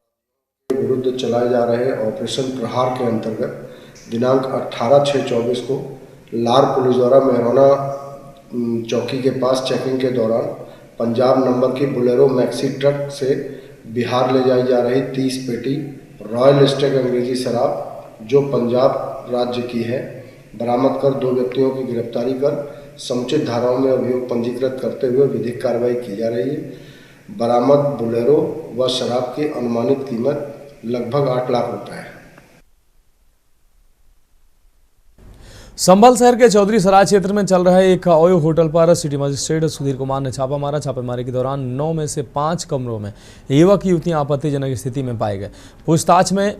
के विरुद्ध चलाए जा रहे ऑपरेशन प्रहार के अंतर्गत दिनांक 18/6/24 को लार पुलिस द्वारा मेहरोना चौकी के पास चेकिंग के दौरान पंजाब नंबर की बोलेरो मैक्सी ट्रक से बिहार ले जाई जा रही 30 पेटी रॉयल स्टैग अंग्रेजी शराब जो पंजाब राज्य की है बरामद कर 2 व्यक्तियों की गिरफ्तारी कर समुचित धाराओं में अभियोग पंजीकृत करते हुए विधिक कार्रवाई की जा रही है। बरामद बोलेरो व शराब की अनुमानित कीमत लगभग 8 लाख रुपए है। संभल शहर के चौधरी सराय क्षेत्र में चल रहे एक ओयो होटल पर सिटी मजिस्ट्रेट सुधीर कुमार ने छापा मारा। छापेमारी के दौरान 9 में से 5 कमरों में युवक युवतियां आपत्तिजनक स्थिति में पाए गए। पूछताछ में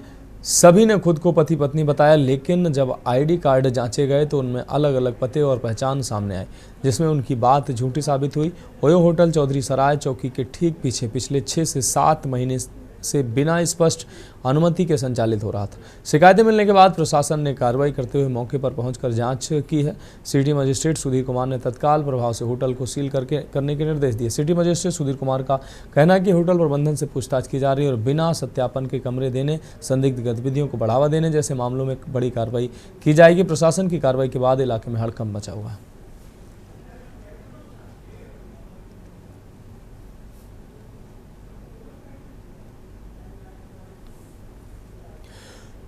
सभी ने खुद को पति पत्नी बताया, लेकिन जब आईडी कार्ड जांचे गए तो उनमें अलग अलग पते और पहचान सामने आई, जिसमें उनकी बात झूठी साबित हुई। ओयो होटल चौधरी सराय चौकी के ठीक पीछे पिछले 6 से 7 महीने से बिना स्पष्ट अनुमति के संचालित हो रहा था। शिकायतें मिलने के बाद प्रशासन ने कार्रवाई करते हुए मौके पर पहुंचकर जांच की है। सिटी मजिस्ट्रेट सुधीर कुमार ने तत्काल प्रभाव से होटल को सील करने के निर्देश दिए। सिटी मजिस्ट्रेट सुधीर कुमार का कहना है कि होटल प्रबंधन से पूछताछ की जा रही है और बिना सत्यापन के कमरे देने, संदिग्ध गतिविधियों को बढ़ावा देने जैसे मामलों में बड़ी कार्रवाई की जाएगी। प्रशासन की कार्रवाई के बाद इलाके में हड़कंप मचा हुआ है।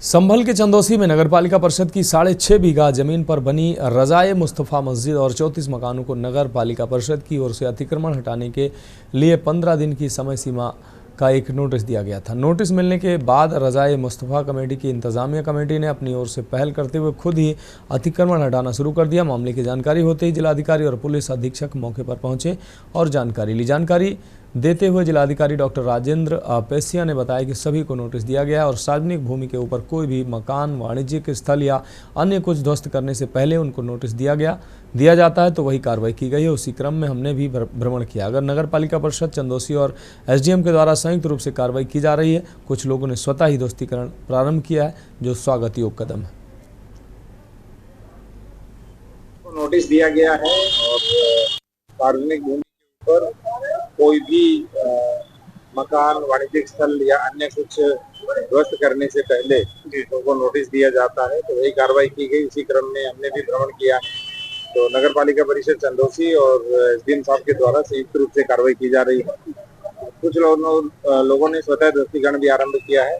संभल के चंदौसी में नगरपालिका परिषद की 6.5 बीघा जमीन पर बनी रजाए मुस्तफ़ा मस्जिद और 34 मकानों को नगर पालिका परिषद की ओर से अतिक्रमण हटाने के लिए 15 दिन की समय सीमा का एक नोटिस दिया गया था। नोटिस मिलने के बाद रजाए मुस्तफ़ा कमेटी की इंतजामिया कमेटी ने अपनी ओर से पहल करते हुए खुद ही अतिक्रमण हटाना शुरू कर दिया। मामले की जानकारी होते ही जिलाधिकारी और पुलिस अधीक्षक मौके पर पहुंचे और जानकारी ली। जानकारी देते हुए जिलाधिकारी डॉक्टर राजेंद्र पेसिया ने बताया कि सभी को नोटिस दिया गया है और सार्वजनिक भूमि के ऊपर कोई भी मकान, वाणिज्यिक स्थल या अन्य कुछ ध्वस्त करने से पहले उनको नोटिस दिया जाता है तो वही कार्रवाई की गई है। उसी क्रम में हमने भी भ्रमण किया। अगर नगर पालिका परिषद चंदौसी और एसडीएम के द्वारा संयुक्त रूप से कार्रवाई की जा रही है, कुछ लोगों ने स्वतः ही ध्वस्तीकरण प्रारंभ किया है, जो स्वागत योग्य कदम है। नोटिस दिया गया है और सार्वजनिक भूमि के ऊपर कोई भी मकान, वाणिज्यिक स्थल या अन्य कुछ ध्वस्त करने से पहले उनको नोटिस दिया जाता है तो वही कार्रवाई की गई। इसी क्रम में हमने भी भ्रमण किया तो नगर पालिका परिषद चंदौसी और एसडीएम साहब के द्वारा संयुक्त रूप से कार्रवाई की जा रही है। कुछ लोगों ने स्वतः ध्वस्तीकरण भी आरंभ किया है,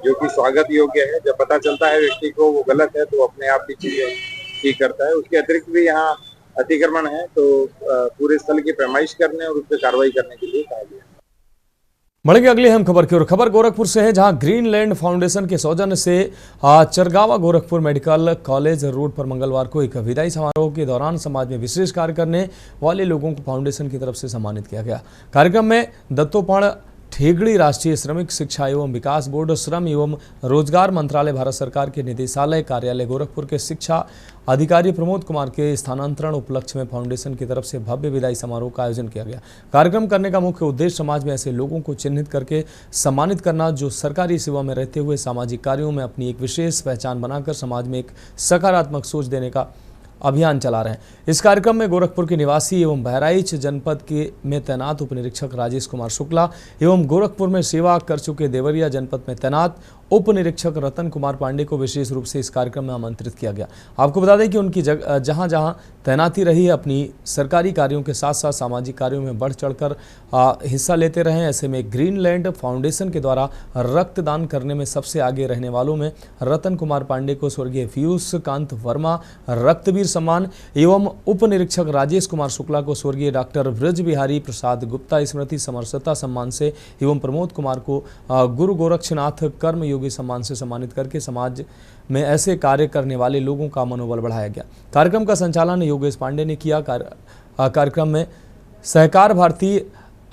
जो कि स्वागत योग्य है। जब पता चलता है व्यक्ति को वो गलत है तो अपने आप भी चीजें ठीक करता है। उसके अतिरिक्त भी यहाँ अतिक्रमण है तो पूरे स्थल की पैमाइश करने और उस पर कार्रवाई करने के लिए कहा गया। बढ़ेंगे अगली अहम खबर की ओर। खबर गोरखपुर से है, जहां ग्रीनलैंड फाउंडेशन के सौजन्य से Chargawa Gorakhpur medical college road पर मंगलवार को एक विदाई समारोह के दौरान समाज में विशेष कार्य करने वाले लोगों को फाउंडेशन की तरफ से सम्मानित किया गया। कार्यक्रम में दत्तोपण ठेगड़ी राष्ट्रीय श्रमिक शिक्षा एवं विकास बोर्ड, श्रम एवं रोजगार मंत्रालय, भारत सरकार के निदेशालय कार्यालय गोरखपुर के शिक्षा अधिकारी प्रमोद कुमार के स्थानांतरण उपलक्ष्य में फाउंडेशन की तरफ से भव्य विदाई समारोह का आयोजन किया गया। कार्यक्रम करने का मुख्य उद्देश्य समाज में ऐसे लोगों को चिन्हित करके सम्मानित करना जो सरकारी सेवा में रहते हुए सामाजिक कार्यों में अपनी एक विशेष पहचान बनाकर समाज में एक सकारात्मक सोच देने का अभियान चला रहे हैं। इस कार्यक्रम में गोरखपुर के निवासी एवं बहराइच जनपद के में तैनात उप निरीक्षक राजेश कुमार शुक्ला एवं गोरखपुर में सेवा कर चुके देवरिया जनपद में तैनात उप निरीक्षक रतन कुमार पांडे को विशेष रूप से इस कार्यक्रम में आमंत्रित किया गया। आपको बता दें कि उनकी जहां जहां तैनाती रही है, अपनी सरकारी कार्यों के साथ साथ सामाजिक कार्यों में बढ़ चढ़कर हिस्सा लेते रहे। ऐसे में ग्रीनलैंड फाउंडेशन के द्वारा रक्तदान करने में सबसे आगे रहने वालों में रतन कुमार पांडे को स्वर्गीय पीयूष कांत वर्मा रक्तवीर सम्मान एवं उप निरीक्षक राजेश कुमार शुक्ला को स्वर्गीय डॉक्टर ब्रज बिहारी प्रसाद गुप्ता स्मृति समरसता सम्मान से एवं प्रमोद कुमार को गुरु गोरक्षनाथ कर्म योगी सम्मान से सम्मानित करके समाज में ऐसे कार्य करने वाले लोगों का मनोबल बढ़ाया गया। कार्यक्रम का संचालन योगेश पांडे ने किया। कार्यक्रम में सहकार भारती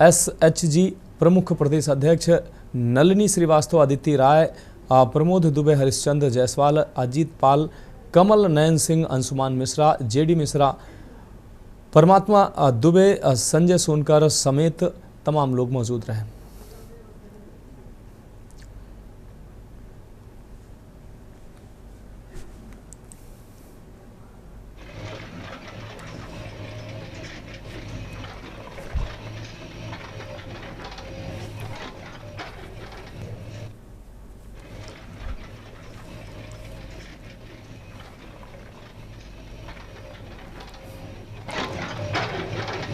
SHG प्रमुख प्रदेश अध्यक्ष नलिनी श्रीवास्तव, आदित्य राय, प्रमोद दुबे, हरिश्चंद्र जायसवाल, अजीत पाल, कमल नयन सिंह, अंशुमान मिश्रा, JD मिश्रा, परमात्मा दुबे, संजय सोनकर समेत तमाम लोग मौजूद रहे।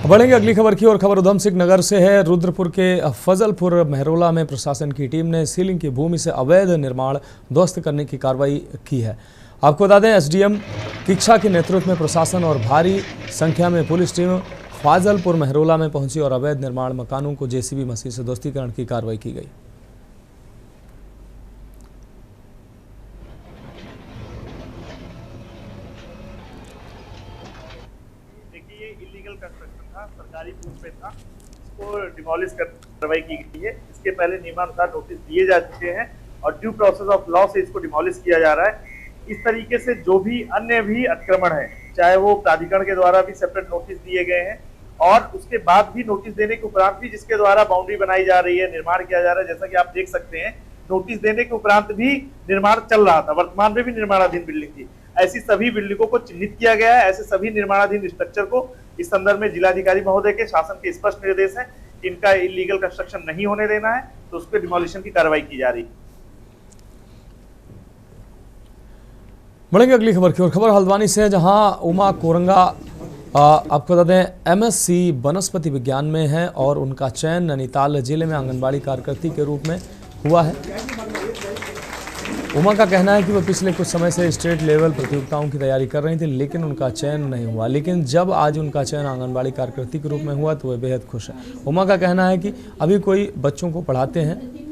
बढ़ेंगे अगली खबर की और खबर उधम सिंह नगर से है। रुद्रपुर के फजलपुर महरोला में प्रशासन की टीम ने सीलिंग की भूमि से अवैध निर्माण ध्वस्त करने की कार्रवाई की है। आपको बता दें, एसडीएम किक्षा के नेतृत्व में प्रशासन और भारी संख्या में पुलिस टीम फाजलपुर महरोला में पहुंची और अवैध निर्माण मकानों को जेसीबी मशीन से ध्वस्तीकरण की कार्रवाई की गई। सरकारी भूमि पे था, इसको डिमोलिश कर कार्रवाई की गई है। इसके पहले नियमानुसार नोटिस दिए जा चुके हैं और ड्यू प्रोसेस ऑफ लॉ से इसको डिमोलिश किया जा रहा है। इस तरीके से जो भी अन्य भी अतिक्रमण है, चाहे वो प्राधिकरण के द्वारा भी सेपरेट नोटिस दिए गए हैं और उसके बाद भी नोटिस देने के उपरांत भी जिसके द्वारा बाउंड्री बनाई जा रही है, निर्माण किया जा रहा है, जैसा कि आप देख सकते हैं, नोटिस देने के उपरांत भी निर्माण चल रहा था, वर्तमान में भी निर्माणाधीन बिल्डिंग थी। ऐसी सभी बिल्डिंगों को चिन्हित किया गया है। ऐसे सभी निर्माणाधीन स्ट्रक्चर को इस संदर्भ में जिलाधिकारी महोदय के शासन के स्पष्ट निर्देश है कि इनका इलीगल कंस्ट्रक्शन नहीं होने देना है, तो उस पर डिमोलिशन की कार्रवाई की जा रही है। बढ़ेंगे अगली खबर की ओर। खबर हल्द्वानी से है, जहां उमा कोरंगा आपको बता दें एमएससी वनस्पति विज्ञान में है और उनका चयन नैनीताल जिले में आंगनबाड़ी कार्यकर्ती के रूप में हुआ है। उमा का कहना है कि वह पिछले कुछ समय से स्टेट लेवल प्रतियोगिताओं की तैयारी कर रही थी, लेकिन उनका चयन नहीं हुआ। लेकिन जब आज उनका चयन आंगनबाड़ी कार्यकर्ती के रूप में हुआ तो वे बेहद खुश है। उमा का कहना है कि अभी कोई बच्चों को पढ़ाते हैं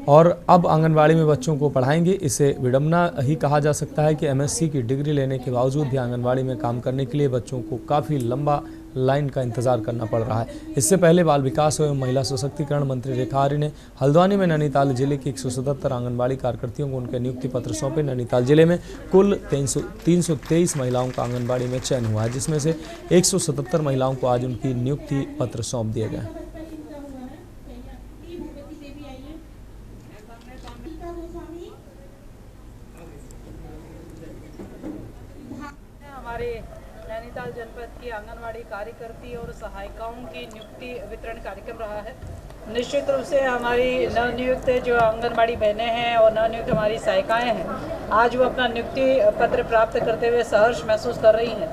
और अब आंगनबाड़ी में बच्चों को पढ़ाएंगे। इसे विडंबना ही कहा जा सकता है कि एमएससी की डिग्री लेने के बावजूद भी आंगनबाड़ी में काम करने के लिए बच्चों को काफ़ी लंबा लाइन का इंतजार करना पड़ रहा है। इससे पहले बाल विकास एवं महिला सशक्तिकरण मंत्री रेखा आर्य ने हल्द्वानी में नैनीताल जिले की 177 आंगनबाड़ी कार्यकर्तियों को उनके नियुक्ति पत्र सौंपे। नैनीताल जिले में कुल 323 महिलाओं का आंगनबाड़ी में चयन हुआ है, जिसमें से 177 महिलाओं को आज उनकी नियुक्ति पत्र सौंप दिए गए। हमारे नैनीताल जनपद की आंगनवाड़ी कार्यकर्ती और सहायिकाओं की नियुक्ति वितरण कार्यक्रम रहा है। निश्चित रूप से हमारी नवनियुक्त जो आंगनवाड़ी बहनें हैं और नवनियुक्त हमारी सहायिकाएं हैं, आज वो अपना नियुक्ति पत्र प्राप्त करते हुए सहर्ष महसूस कर रही हैं।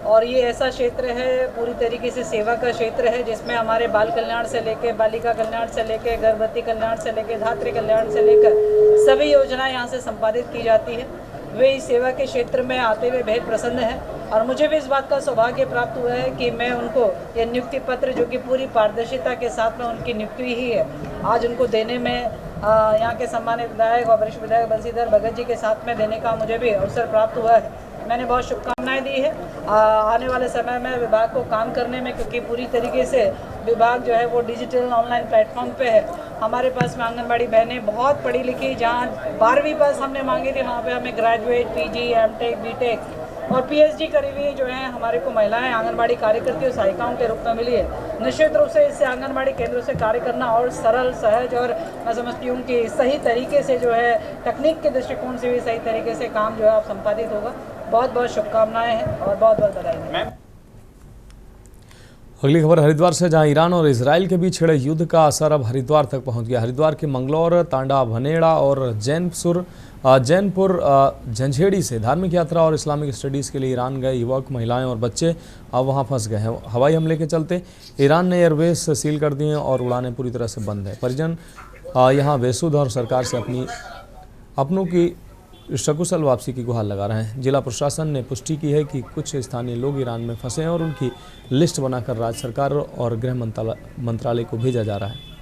और ये ऐसा क्षेत्र है, पूरी तरीके से सेवा का क्षेत्र है, जिसमें हमारे बाल कल्याण से लेकर बालिका कल्याण से लेकर गर्भवती कल्याण से लेकर धात्री कल्याण से लेकर सभी योजनाएं यहाँ से संपादित की जाती है। वे इस सेवा के क्षेत्र में आते हुए बेहद प्रसन्न हैं और मुझे भी इस बात का सौभाग्य प्राप्त हुआ है कि मैं उनको ये नियुक्ति पत्र, जो कि पूरी पारदर्शिता के साथ में उनकी नियुक्ति ही है, आज उनको देने में यहाँ के सम्मानित विधायक और वरिष्ठ विधायक बंशीधर भगत जी के साथ में देने का मुझे भी अवसर प्राप्त हुआ है। मैंने बहुत शुभकामनाएं दी है आने वाले समय में विभाग को काम करने में, क्योंकि पूरी तरीके से विभाग जो है वो डिजिटल ऑनलाइन प्लेटफॉर्म पे है। हमारे पास में आंगनबाड़ी बहनें बहुत पढ़ी लिखी, जहाँ 12वीं पास हमने मांगी थी, वहाँ पे हमें ग्रेजुएट, पीजी, एमटेक, बीटेक और पीएचडी करी हुई जो है हमारे को महिलाएं आंगनबाड़ी कार्यकर्ती और सहायिकाओं के रूप में मिली है। निश्चित रूप से इससे आंगनबाड़ी केंद्रों से कार्य करना और सरल, सहज और मैं समझती हूँ कि सही तरीके से जो है तकनीक के दृष्टिकोण से भी सही तरीके से काम जो है आप संपादित होगा। बहुत बहुत शुभकामनाएं हैं और बहुत बहुत बधाई। अगली खबर हरिद्वार से, जहां ईरान और इजराइल के बीच छिड़े युद्ध का असर अब हरिद्वार तक पहुंच गया। हरिद्वार के मंगलौर, तांडा, भनेड़ा और जैनपुर झंझेड़ी से धार्मिक यात्रा और इस्लामिक स्टडीज़ के लिए ईरान गए युवक, महिलाएं और बच्चे अब वहां फंस गए हैं। हवाई हमले के चलते ईरान ने एयरवेज सील कर दिए और उड़ानें पूरी तरह से बंद है। परिजन यहां बेसुध और सरकार से अपनों की सकुशल वापसी की गुहार लगा रहे हैं। जिला प्रशासन ने पुष्टि की है कि कुछ स्थानीय लोग ईरान में फंसे हैं और उनकी लिस्ट बनाकर राज्य सरकार और गृह मंत्रालय को भेजा जा रहा है।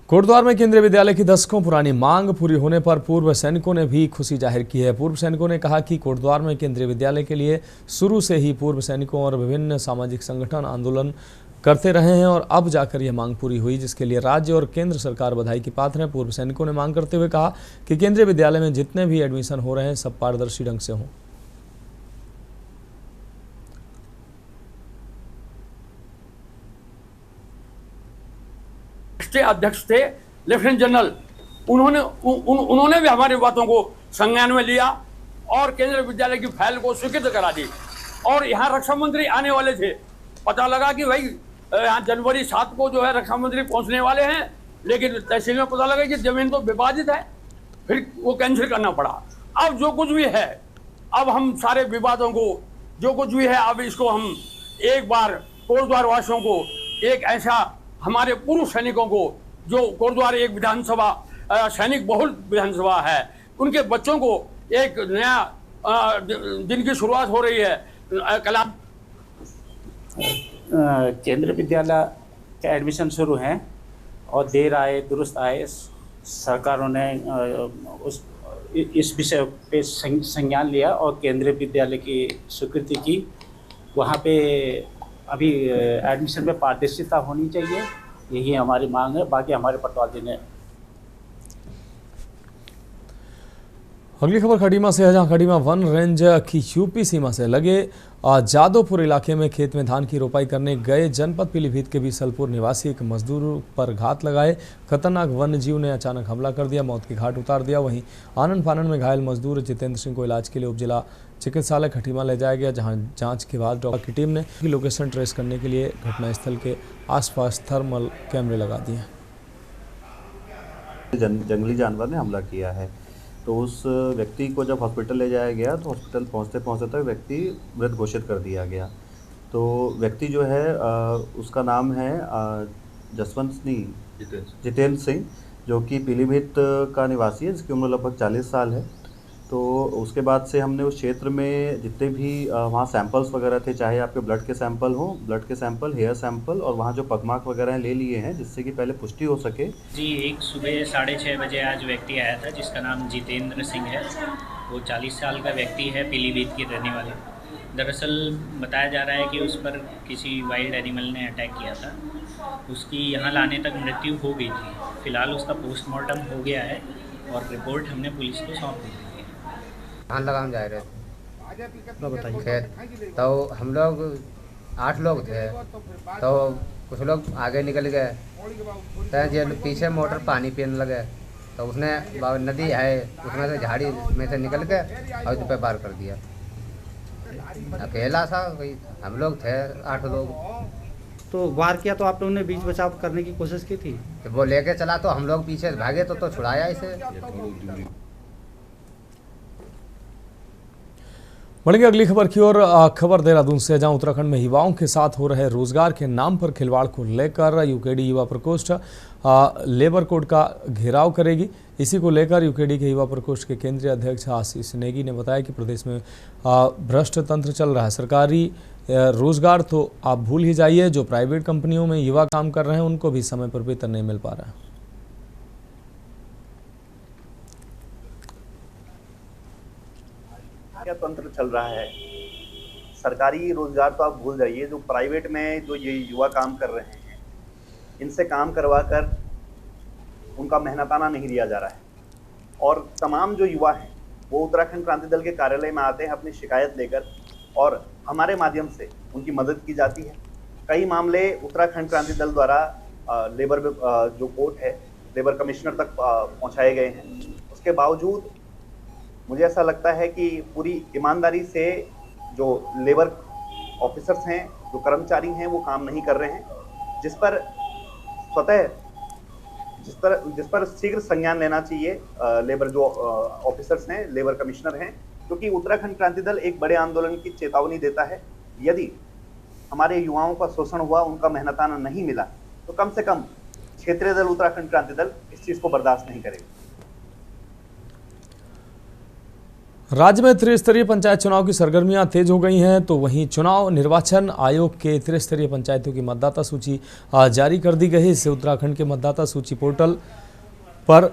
कोटद्वार में केंद्रीय विद्यालय की दशकों पुरानी मांग पूरी होने पर पूर्व सैनिकों ने भी खुशी जाहिर की है। पूर्व सैनिकों ने कहा कि कोटद्वार में केंद्रीय विद्यालय के लिए शुरू से ही पूर्व सैनिकों और विभिन्न सामाजिक संगठन आंदोलन करते रहे हैं और अब जाकर यह मांग पूरी हुई, जिसके लिए राज्य और केंद्र सरकार बधाई की पात्र है। पूर्व सैनिकों ने मांग करते हुए कहा कि केंद्रीय विद्यालय में जितने भी एडमिशन हो रहे हैं सब पारदर्शी ढंग से हों। अध्यक्ष थे लेफ्टिनेंट जनरल, उन्होंने भी हमारी बातों को संज्ञान में लिया और केंद्रीय विद्यालय की फाइल को स्वीकृत करा दी। और यहाँ रक्षा मंत्री आने वाले थे, पता लगा कि भाई यहाँ जनवरी 7 को जो है रक्षा मंत्री पहुंचने वाले हैं लेकिन तहसील में पता लगा कि जमीन तो विवादित है, फिर वो कैंसिल करना पड़ा। अब जो कुछ भी है, अब हम सारे विवादों को जो कुछ भी है, अब इसको हम एक बार कोटद्वार वासियों को, एक ऐसा हमारे पूर्व सैनिकों को, जो कोटद्वार एक विधानसभा सैनिक बहुल विधानसभा है, उनके बच्चों को एक नया दिन की शुरुआत हो रही है। कलाम केंद्रीय विद्यालय का एडमिशन शुरू है और देर आए दुरुस्त आए, सरकारों ने इस विषय पे संज्ञान लिया और केंद्रीय विद्यालय की स्वीकृति की। वहाँ पे अभी एडमिशन में पारदर्शिता होनी चाहिए, यही हमारी मांग है। बाकी हमारे पटवारी ने। अगली खबर खटीमा से है, जहां खटीमा वन रेंज की यूपी सीमा से लगे जादवपुर इलाके में खेत में धान की रोपाई करने गए जनपद पीलीभीत के बीसलपुर निवासी एक मजदूर पर घात लगाए खतरनाक वन्य जीव ने अचानक हमला कर दिया, मौत की घाट उतार दिया। वहीं आनन फानन में घायल मजदूर जितेंद्र सिंह को इलाज के लिए उपजिला चिकित्सालय खटीमा ले जाया गया, जहां जांच के बाद डॉक्टर की टीम ने लोकेशन ट्रेस करने के लिए घटनास्थल के आसपास थर्मल कैमरे लगा दिए। जंगली जानवर ने हमला किया है, तो उस व्यक्ति को जब हॉस्पिटल ले जाया गया तो हॉस्पिटल पहुंचते पहुंचते तक व्यक्ति मृत घोषित कर दिया गया। तो व्यक्ति जो है उसका नाम है जितेंद्र सिंह, जो कि पीलीभीत का निवासी है, जिसकी उम्र लगभग 40 साल है। तो उसके बाद से हमने उस क्षेत्र में जितने भी वहाँ सैंपल्स वगैरह थे, चाहे आपके ब्लड के सैंपल हों, ब्लड के सैंपल, हेयर सैंपल और वहाँ जो पगमार्क वगैरह हैं ले लिए हैं, जिससे कि पहले पुष्टि हो सके। जी, एक सुबह 6:30 बजे आज व्यक्ति आया था जिसका नाम जितेंद्र सिंह है। वो 40 साल का व्यक्ति है, पीलीभीत की रहने वाले। दरअसल बताया जा रहा है कि उस पर किसी वाइल्ड एनिमल ने अटैक किया था, उसकी यहाँ लाने तक मृत्यु हो गई थी। फिलहाल उसका पोस्टमार्टम हो गया है और रिपोर्ट हमने पुलिस को सौंप दी है। धान लगाने जा रहे थे खेत, तो हम लोग 8 लोग थे, तो कुछ लोग आगे निकल गए, तो पीछे मोटर पानी पीने लगे, तो उसने नदी है उसमें से झाड़ी में से निकल के और उस पर पार कर दिया। अकेला था, हम लोग थे 8 लोग। तो वार किया तो आप लोगों ने बीच बचाव करने की कोशिश की थी? तो वो लेके चला तो हम लोग पीछे भागे तो छुड़ाया इसे। बढ़ेंगे अगली खबर की ओर। खबर देहरादून से, जहां उत्तराखंड में युवाओं के साथ हो रहे रोजगार के नाम पर खिलवाड़ को लेकर यूकेडी युवा प्रकोष्ठ लेबर कोड का घेराव करेगी। इसी को लेकर यूकेडी के युवा प्रकोष्ठ के केंद्रीय अध्यक्ष आशीष नेगी ने बताया कि प्रदेश में भ्रष्ट तंत्र चल रहा है। सरकारी रोजगार तो आप भूल ही जाइए, जो प्राइवेट कंपनियों में युवा काम कर रहे हैं उनको भी समय पर वेतन नहीं मिल पा रहा है। क्या तंत्र चल रहा है, सरकारी रोजगार तो आप भूल जाइए, जो प्राइवेट में जो ये युवा काम कर रहे हैं इनसे काम करवा कर उनका मेहनताना नहीं दिया जा रहा है। और तमाम जो युवा हैं वो उत्तराखंड क्रांति दल के कार्यालय में आते हैं अपनी शिकायत लेकर, और हमारे माध्यम से उनकी मदद की जाती है। कई मामले उत्तराखंड क्रांति दल द्वारा लेबर जो कोर्ट है, लेबर कमिश्नर तक पहुँचाए गए हैं। उसके बावजूद मुझे ऐसा लगता है कि पूरी ईमानदारी से जो लेबर ऑफिसर्स हैं, जो कर्मचारी हैं, वो काम नहीं कर रहे हैं, जिस पर शीघ्र संज्ञान लेना चाहिए लेबर जो ऑफिसर्स हैं, लेबर कमिश्नर हैं, क्योंकि उत्तराखंड क्रांति दल एक बड़े आंदोलन की चेतावनी देता है। यदि हमारे युवाओं का शोषण हुआ, उनका मेहनताना नहीं मिला, तो कम से कम क्षेत्रीय दल उत्तराखंड क्रांति दल इस चीज को बर्दाश्त नहीं करेगा। राज्य में त्रिस्तरीय पंचायत चुनाव की सरगर्मियां तेज हो गई हैं, तो वहीं चुनाव निर्वाचन आयोग के त्रिस्तरीय पंचायतों की मतदाता सूची जारी कर दी गई है। इससे उत्तराखंड के मतदाता सूची पोर्टल पर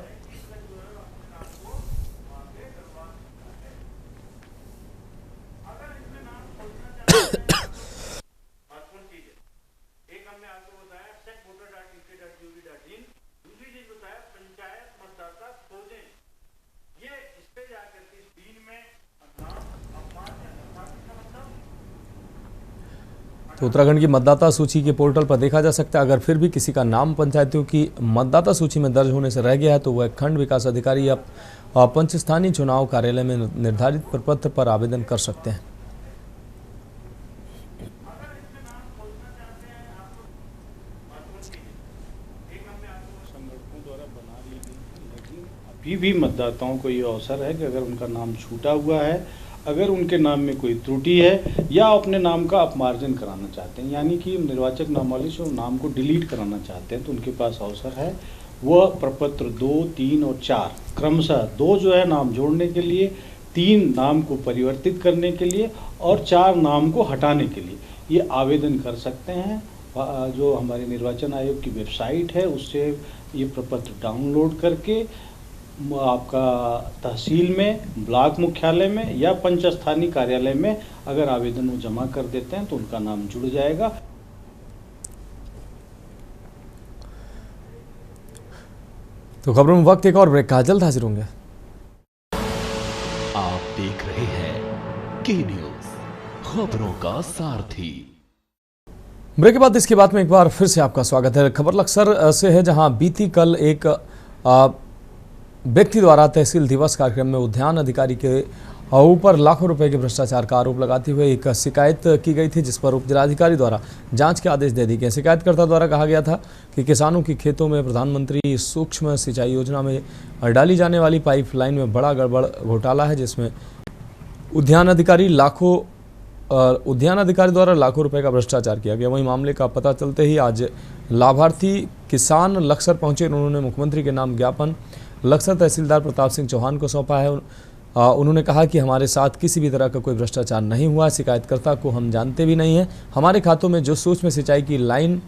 तो उत्तराखंड की मतदाता सूची के पोर्टल पर देखा जा सकता है। अगर फिर भी किसी का नाम पंचायतों की मतदाता सूची में दर्ज होने से रह गया है तो वह खंड विकास अधिकारी या पंचस्थानीय चुनाव कार्यालय में निर्धारित प्रपत्र पर आवेदन कर सकते हैं। भी मतदाताओं को ये अवसर है कि अगर उनका नाम छूटा हुआ है, अगर उनके नाम में कोई त्रुटि है या अपने नाम का अपमार्जन कराना चाहते हैं, यानी कि निर्वाचक नामावली से नाम को डिलीट कराना चाहते हैं, तो उनके पास अवसर है। वह प्रपत्र 2, 3 और 4 क्रमशः 2 जो है नाम जोड़ने के लिए, 3 नाम को परिवर्तित करने के लिए और 4 नाम को हटाने के लिए ये आवेदन कर सकते हैं। जो हमारे निर्वाचन आयोग की वेबसाइट है उससे ये प्रपत्र डाउनलोड करके आपका तहसील में, ब्लॉक मुख्यालय में या पंचस्थानीय कार्यालय में अगर आवेदन वो जमा कर देते हैं तो उनका नाम जुड़ जाएगा। तो खबरों में वक्त एक और ब्रेक का, जल्द हाजिर होंगे। आप देख रहे हैं के न्यूज, खबरों का सारथी। ब्रेक के बाद इसके बाद में एक बार फिर से आपका स्वागत है। खबर लक्सर से है, जहां बीती कल एक व्यक्ति द्वारा तहसील दिवस कार्यक्रम में उद्यान अधिकारी के ऊपर लाखों रुपए के भ्रष्टाचार का आरोप लगाते हुए एक शिकायत की गई थी, जिस पर उप जिलाधिकारी द्वारा जांच के आदेश दे दिए गए। शिकायतकर्ता द्वारा कहा गया था कि किसानों के खेतों में प्रधानमंत्री सूक्ष्म सिंचाई योजना में डाली जाने वाली पाइपलाइन में बड़ा गड़बड़ घोटाला है, जिसमें उद्यान अधिकारी द्वारा लाखों रुपए का भ्रष्टाचार किया गया। वहीं मामले का पता चलते ही आज लाभार्थी किसान लक्सर पहुंचे। उन्होंने मुख्यमंत्री के नाम ज्ञापन लक्सर तहसीलदार प्रताप सिंह चौहान को सौंपा है। उन्होंने कहा कि हमारे साथ किसी भी तरह का कोई भ्रष्टाचार नहीं हुआ, शिकायतकर्ता को हम जानते भी नहीं हैं। हमारे खातों में जो सूक्ष्म सिंचाई की लाइन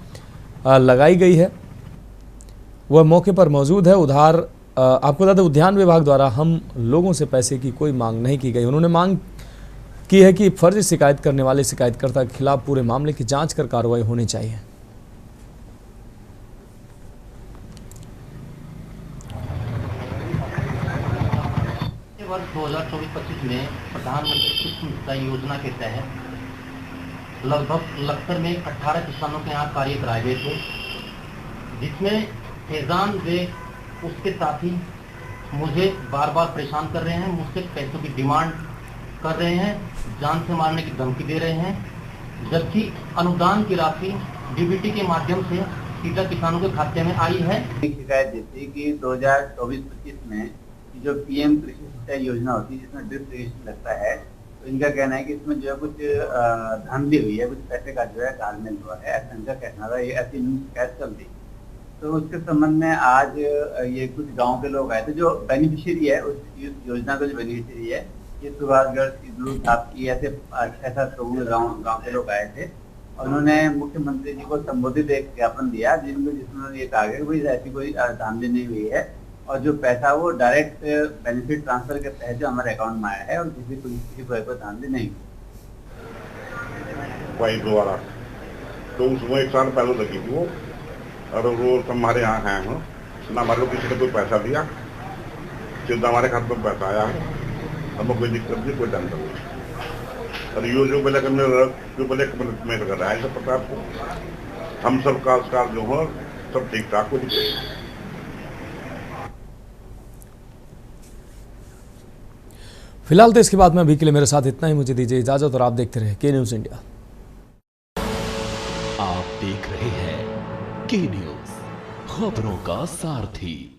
लगाई गई है वह मौके पर मौजूद है। आपको बता दें, उद्यान विभाग द्वारा हम लोगों से पैसे की कोई मांग नहीं की गई। उन्होंने मांग की है कि फर्जी शिकायत करने वाले शिकायतकर्ता के खिलाफ पूरे मामले की जांच कर कार्रवाई होनी चाहिए। वर्ष 2024-25 में प्रधानमंत्री सूक्ष्म सिंचाई योजना के तहत लगभग लक्सर में 18 किसानों के यहाँ कार्य कराए गए थे, जिसमें फैजान वे उसके साथी मुझे बार बार परेशान कर रहे हैं, मुझसे पैसों की डिमांड कर रहे हैं, जान से मारने की धमकी दे रहे हैं, जबकि अनुदान की राशि डीबीटी के माध्यम से सीधा किसानों के खाते में आई है। शिकायत दी थी कि 2024-25 में जो पीएम कृषि सिंचाई योजना होती है जिसमें ड्रिप इरिगेशन लगता है, तो इनका कहना है कि इसमें जो है कुछ धांधली हुई है, कुछ पैसे का जो है तालमेल हुआ है, ऐसा इनका कहना था। ये ऐसी शिकायत चल रही। तो उसके संबंध में आज ये कुछ गाँव के लोग आए थे। जो बेनिफिशियरी है उस योजना का, जो बेनिफिशियरी है ये सुभाषगढ़, सिद्धू, ताप्ती, ऐसे 6-7 गाँव के लोग आए थे। उन्होंने मुख्यमंत्री जी को संबोधित एक ज्ञापन दिया जिसमें ये कहा गया कि ऐसी कोई धांधली नहीं हुई है और जो पैसा वो डायरेक्ट बेनिफिट ट्रांसफर के तहत जो हमारे अकाउंट में आया है और किसी को धांधली नहीं हुई दोबारा। तो उसमें 1 साल पहले लगी थी वो, और वो हमारे यहाँ हैं ना, हमारे को किसी ने कोई पैसा दिया, सीधा हमारे खाते में पैसा आया है, हमें कोई दिक्कत नहीं, कोई टेंशन नहीं। और ये जो पहले में कर रहा है सब पता आपको, हम सब काजकार जो हो सब ठीक ठाक हो। फिलहाल तो इसके बाद में अभी के लिए मेरे साथ इतना ही, मुझे दीजिए इजाजत और आप देखते रहे के न्यूज इंडिया। आप देख रहे हैं के न्यूज, खबरों का सारथी।